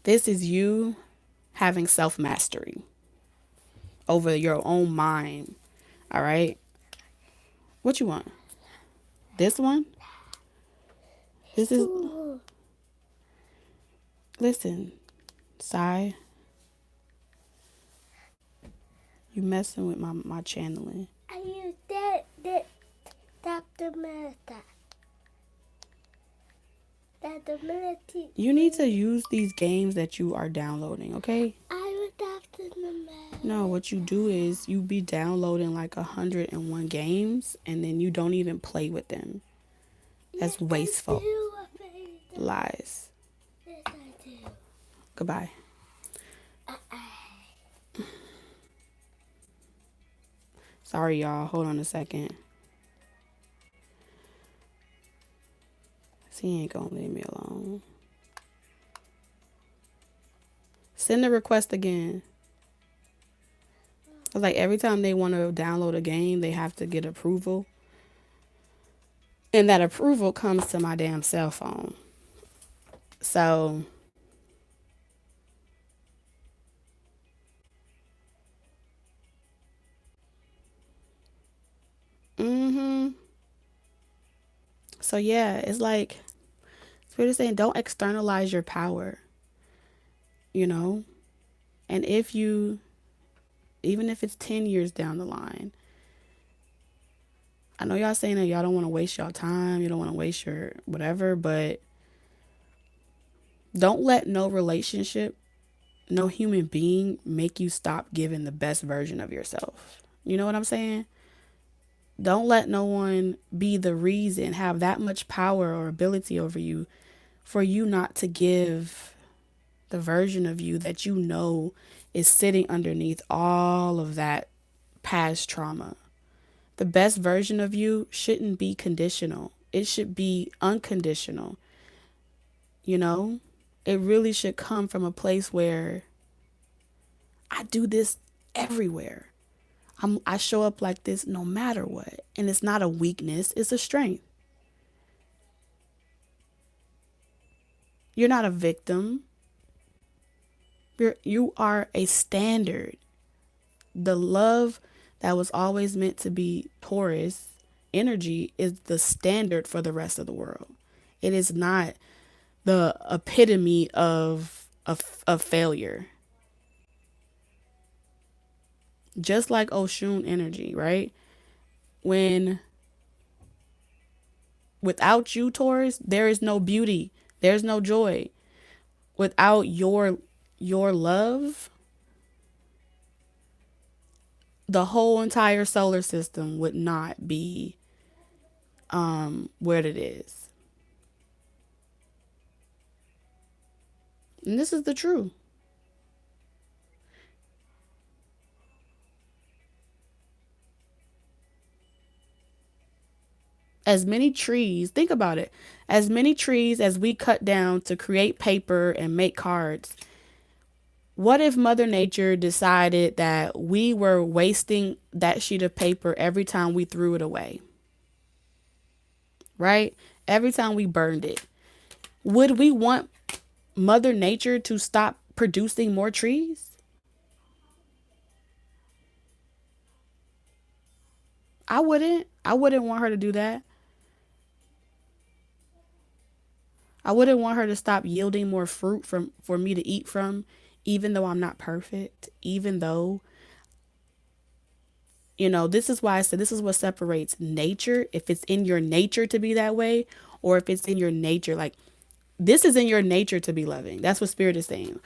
this is you having self-mastery over your own mind. All right? What you want? This one? This is... Listen, Sai. You messing with my channeling. I use that the meta. That the meta. You need to use these games that you are downloading, okay? I would have to the meta. No, what you do is you be downloading like 101 games, and then you don't even play with them. That's Yes, wasteful. I do. Lies. Yes, I do. Goodbye. Sorry, y'all. Hold on a second. He ain't gonna leave me alone. Send the request again. It's like every time they want to download a game, they have to get approval. And that approval comes to my damn cell phone. So... So yeah, it's like... Spirit is saying, don't externalize your power. You know? And even if it's 10 years down the line, I know y'all saying that y'all don't want to waste y'all time, you don't want to waste your whatever, but don't let no relationship, no human being make you stop giving the best version of yourself. You know what I'm saying? Don't let no one be the reason, have that much power or ability over you for you not to give the version of you that you know is sitting underneath all of that past trauma. The best version of you shouldn't be conditional. it should be unconditional. You know, it really should come from a place where I do this everywhere. I show up like this no matter what. And it's not a weakness, it's a strength. You're not a victim. You are a standard. The love that was always meant to be Taurus energy is the standard for the rest of the world. It is not the epitome of failure. Just like Oshun energy, right? When without you, Taurus, there is no beauty. There's no joy. Without your love, the whole entire solar system would not be where it is. And this is the truth. As many trees, think about it, as many trees as we cut down to create paper and make cards, what if Mother Nature decided that we were wasting that sheet of paper every time we threw it away? Right? Every time we burned it. Would we want Mother Nature to stop producing more trees? I wouldn't. I wouldn't want her to do that. I wouldn't want her to stop yielding more fruit for me to eat from, even though I'm not perfect, even though, this is why I said this is what separates nature, if it's in your nature to be that way, or if it's in your nature, like this is in your nature to be loving. That's what Spirit is saying.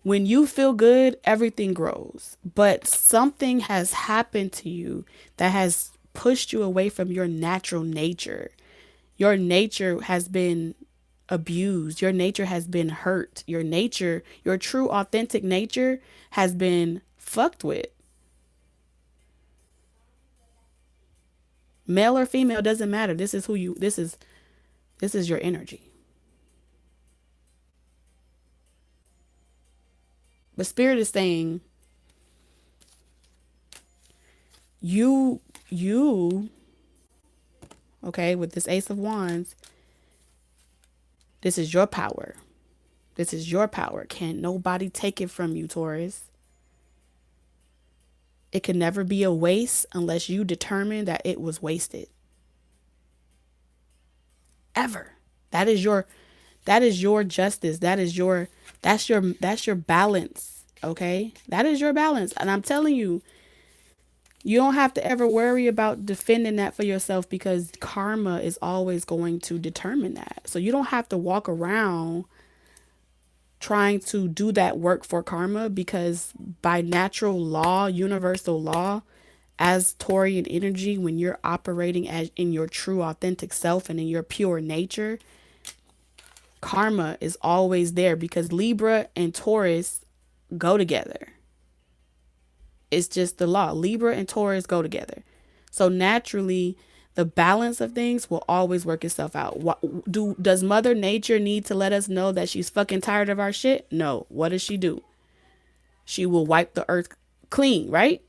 When you feel good, everything grows. But something has happened to you that has pushed you away from your natural nature. Your nature has been abused. Your nature has been hurt. Your nature, your true authentic nature has been fucked with. Male or female doesn't matter. This is your energy. But Spirit is saying you okay, with this Ace of Wands, this is your power. This is your power. Can't nobody take it from you, Taurus. It can never be a waste unless you determine that it was wasted. Ever. That is your justice. That's your balance. Okay? That is your balance. And I'm telling you, you don't have to ever worry about defending that for yourself, because karma is always going to determine that. So you don't have to walk around trying to do that work for karma, because by natural law, universal law, as Taurian energy, when you're operating as in your true authentic self and in your pure nature, karma is always there, because Libra and Taurus go together. It's just the law. Libra and Taurus go together. So naturally, the balance of things will always work itself out. Does Mother Nature need to let us know that she's fucking tired of our shit? No. What does she do? She will wipe the earth clean, right?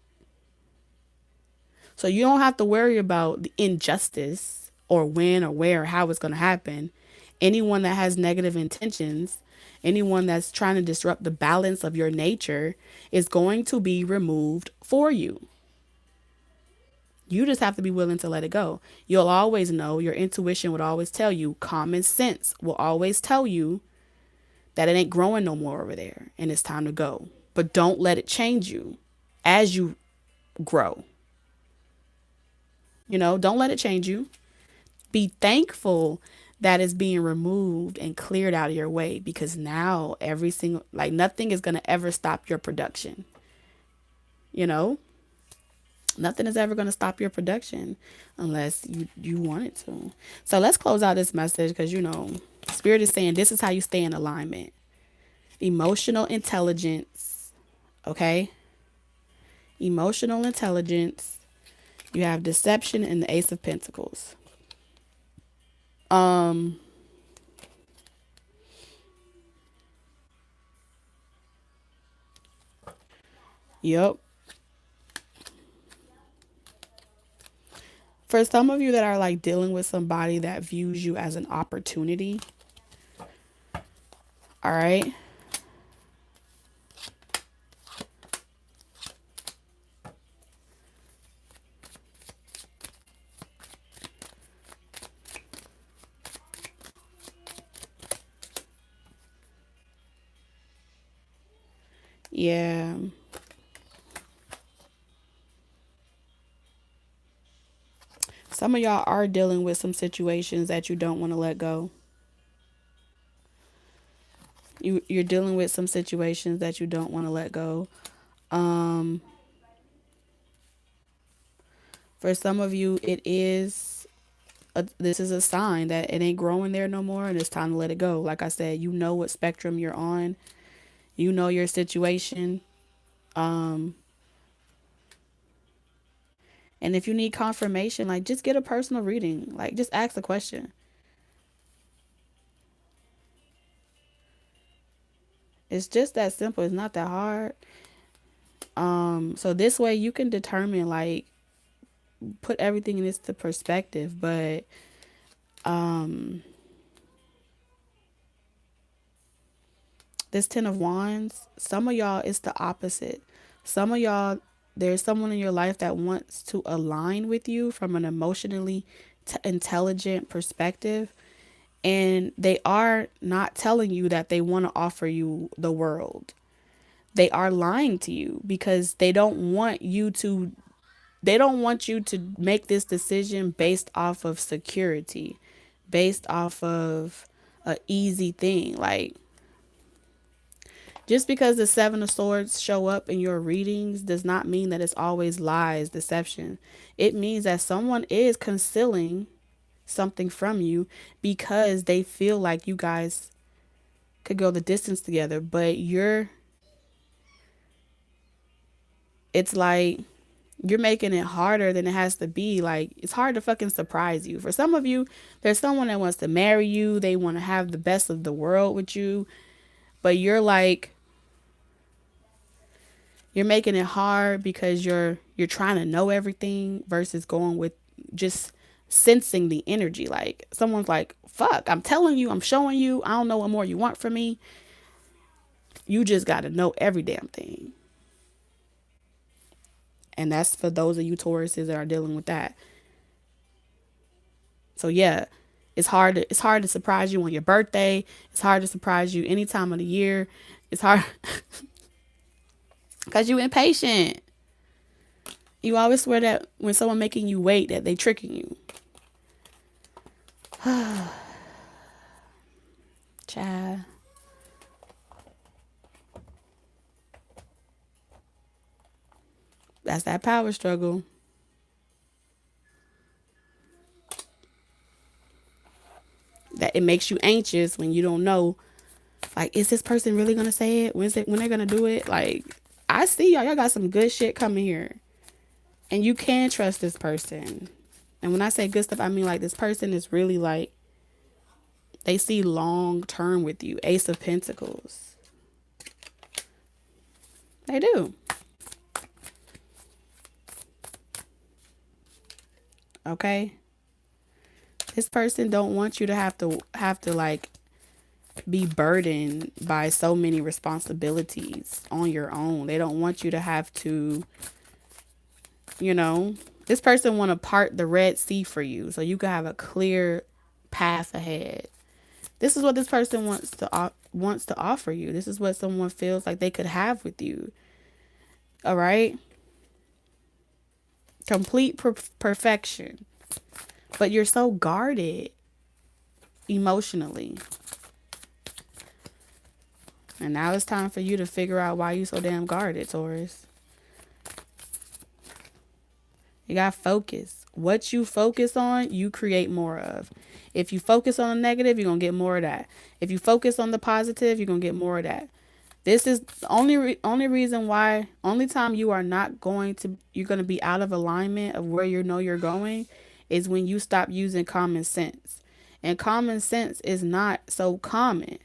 So you don't have to worry about the injustice or when or where or how it's going to happen. Anyone that has negative intentions, anyone that's trying to disrupt the balance of your nature is going to be removed for you. You just have to be willing to let it go. You'll always know, your intuition would always tell you, common sense will always tell you that it ain't growing no more over there and it's time to go. But don't let it change you as you grow. Don't let it change you. Be thankful that is being removed and cleared out of your way, because now nothing is going to ever stop your production. Nothing is ever going to stop your production unless you want it to. So let's close out this message, because Spirit is saying this is how you stay in alignment. Emotional intelligence. Okay? Emotional intelligence. You have deception and the Ace of Pentacles. Um, yep. For some of you that are like dealing with somebody that views you as an opportunity, all right? Yeah. Some of y'all are dealing with some situations that you don't want to let go. You're dealing with some situations that you don't want to let go. Um, for some of you, this is a sign that it ain't growing there no more, and it's time to let it go. Like I said, you know what spectrum you're on. You know your situation. Um, and if you need confirmation, like just get a personal reading. Like just ask the question. It's just that simple. It's not that hard. So this way you can determine, like, put everything in this to perspective. But um this 10 of Wands, some of y'all it's the opposite. Some of y'all, there's someone in your life that wants to align with you from an emotionally intelligent perspective, and they are not telling you that they want to offer you the world. They are lying to you because they don't want you to make this decision based off of security, based off of a easy thing. Like, just because the 7 of Swords show up in your readings does not mean that it's always lies, deception. It means that someone is concealing something from you because they feel like you guys could go the distance together, but it's like you're making it harder than it has to be. Like, it's hard to fucking surprise you. For some of you, there's someone that wants to marry you. They want to have the best of the world with you, but you're making it hard because you're trying to know everything versus going with just sensing the energy. Like, someone's like, fuck, I'm telling you, I'm showing you, I don't know what more you want from me. You just got to know every damn thing. And that's for those of you Tauruses that are dealing with that. So yeah, it's hard to surprise you on your birthday. It's hard to surprise you any time of the year. It's hard because you impatient. You always swear that when someone making you wait that they tricking you. Child. That's that power struggle. That it makes you anxious when you don't know, like, is this person really gonna say it? When they're gonna do it? Like, I see y'all got some good shit coming here. And you can trust this person. And when I say good stuff, I mean, like, this person is really like, they see long term with you. Ace of Pentacles. They do. Okay? This person don't want you to have to like be burdened by so many responsibilities on your own. They don't want you to have to, you know, this person want to part the Red Sea for you so you can have a clear path ahead. This is what this person wants to offer you. This is what someone feels like they could have with you. All right? Complete perfection. But you're so guarded emotionally. And now it's time for you to figure out why you so damn guarded, Taurus. You got to focus. What you focus on, you create more of. If you focus on the negative, you're going to get more of that. If you focus on the positive, you're going to get more of that. This is the only reason why, only time you are not going to, you're going to be out of alignment of where you know you're going is when you stop using common sense. And common sense is not so common.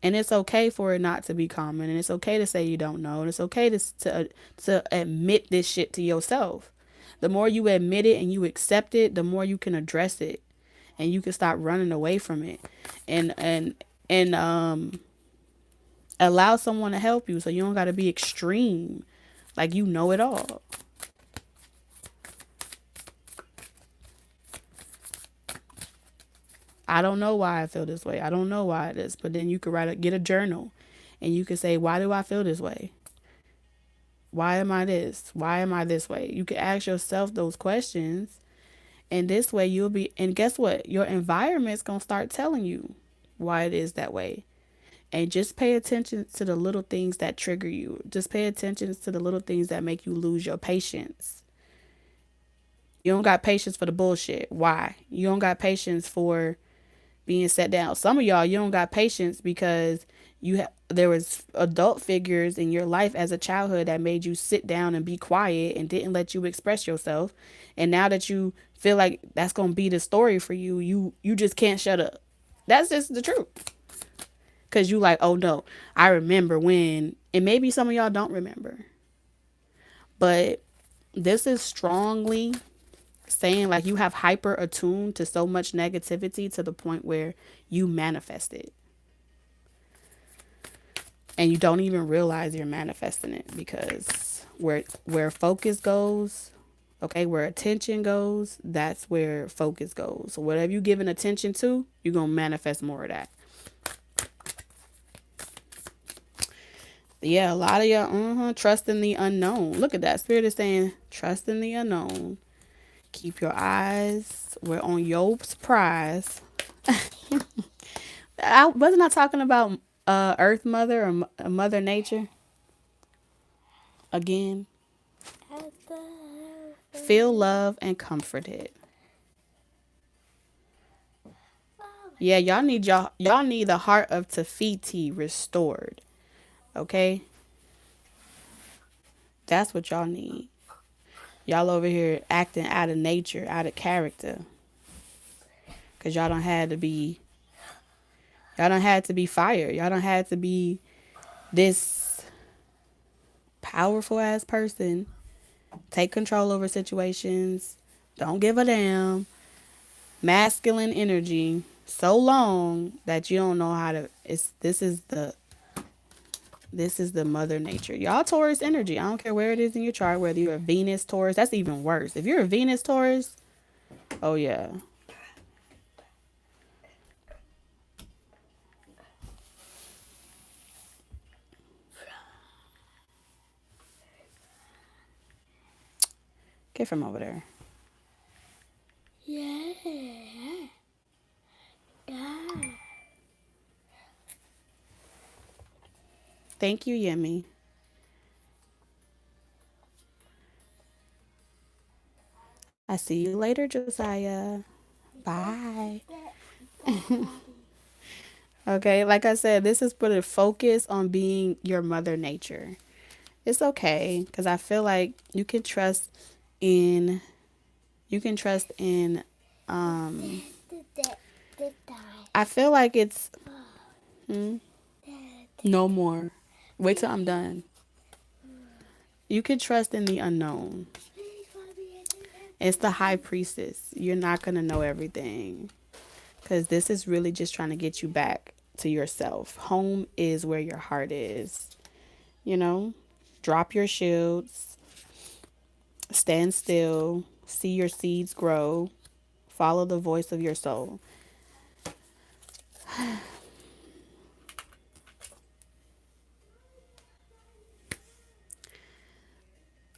And it's okay for it not to be common. And it's okay to say you don't know. And it's okay to admit this shit to yourself. The more you admit it and you accept it, the more you can address it. And you can stop running away from it. And allow someone to help you so you don't gotta be extreme. Like you know it all. I don't know why I feel this way. I don't know why it is. But then you could get a journal and you could say, why do I feel this way? Why am I this? Why am I this way? You can ask yourself those questions. And this way you'll be, and guess what? Your environment's going to start telling you why it is that way. And just pay attention to the little things that trigger you. Just pay attention to the little things that make you lose your patience. You don't got patience for the bullshit. Why? You don't got patience for being set down. Some of y'all, you don't got patience because there was adult figures in your life as a childhood that made you sit down and be quiet and didn't let you express yourself. And now that you feel like that's gonna be the story for you, you just can't shut up. That's just the truth. Cause you like, oh no, I remember when, and maybe some of y'all don't remember, but this is strongly saying like you have hyper attuned to so much negativity to the point where you manifest it and you don't even realize you're manifesting it, because where focus goes, okay, where attention goes, that's where focus goes. So whatever you giving attention to, you're gonna manifest more of that. Yeah, a lot of y'all trust in the unknown. Look at that. Spirit is saying trust in the unknown. Keep your eyes, we're on your prize. I wasn't I talking about Earth Mother or Mother Nature again. Feel love and comforted. Yeah, y'all need the heart of Tafiti restored. Okay? That's what y'all need. Y'all over here acting out of nature, out of character. Cause y'all don't had to be fire. Y'all don't had to be this powerful ass person. Take control over situations. Don't give a damn. Masculine energy so long that you don't know how to. This is the mother nature. Y'all Taurus energy. I don't care where it is in your chart, whether you're a Venus Taurus. That's even worse. If you're a Venus Taurus, oh yeah. Get from over there. Yeah. Thank you, Yemi. I see you later, Josiah. Bye. Okay, like I said, this is put a focus on being your mother nature. It's okay, because I feel like in you can trust in I feel like it's no more. Wait till I'm done. You can trust in the unknown. It's the high priestess. You're not going to know everything, because this is really just trying to get you back to yourself. Home is where your heart is. You know, drop your shields, stand still, see your seeds grow, follow the voice of your soul.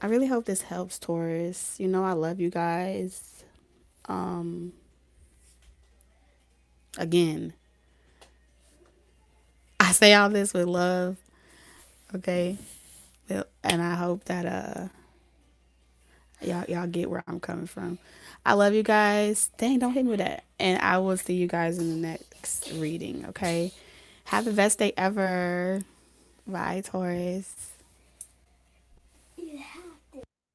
I really hope this helps, Taurus. You know, I love you guys. Again, I say all this with love, okay? And I hope that y'all get where I'm coming from. I love you guys. Dang, don't hit me with that. And I will see you guys in the next reading, okay? Have the best day ever. Bye, Taurus.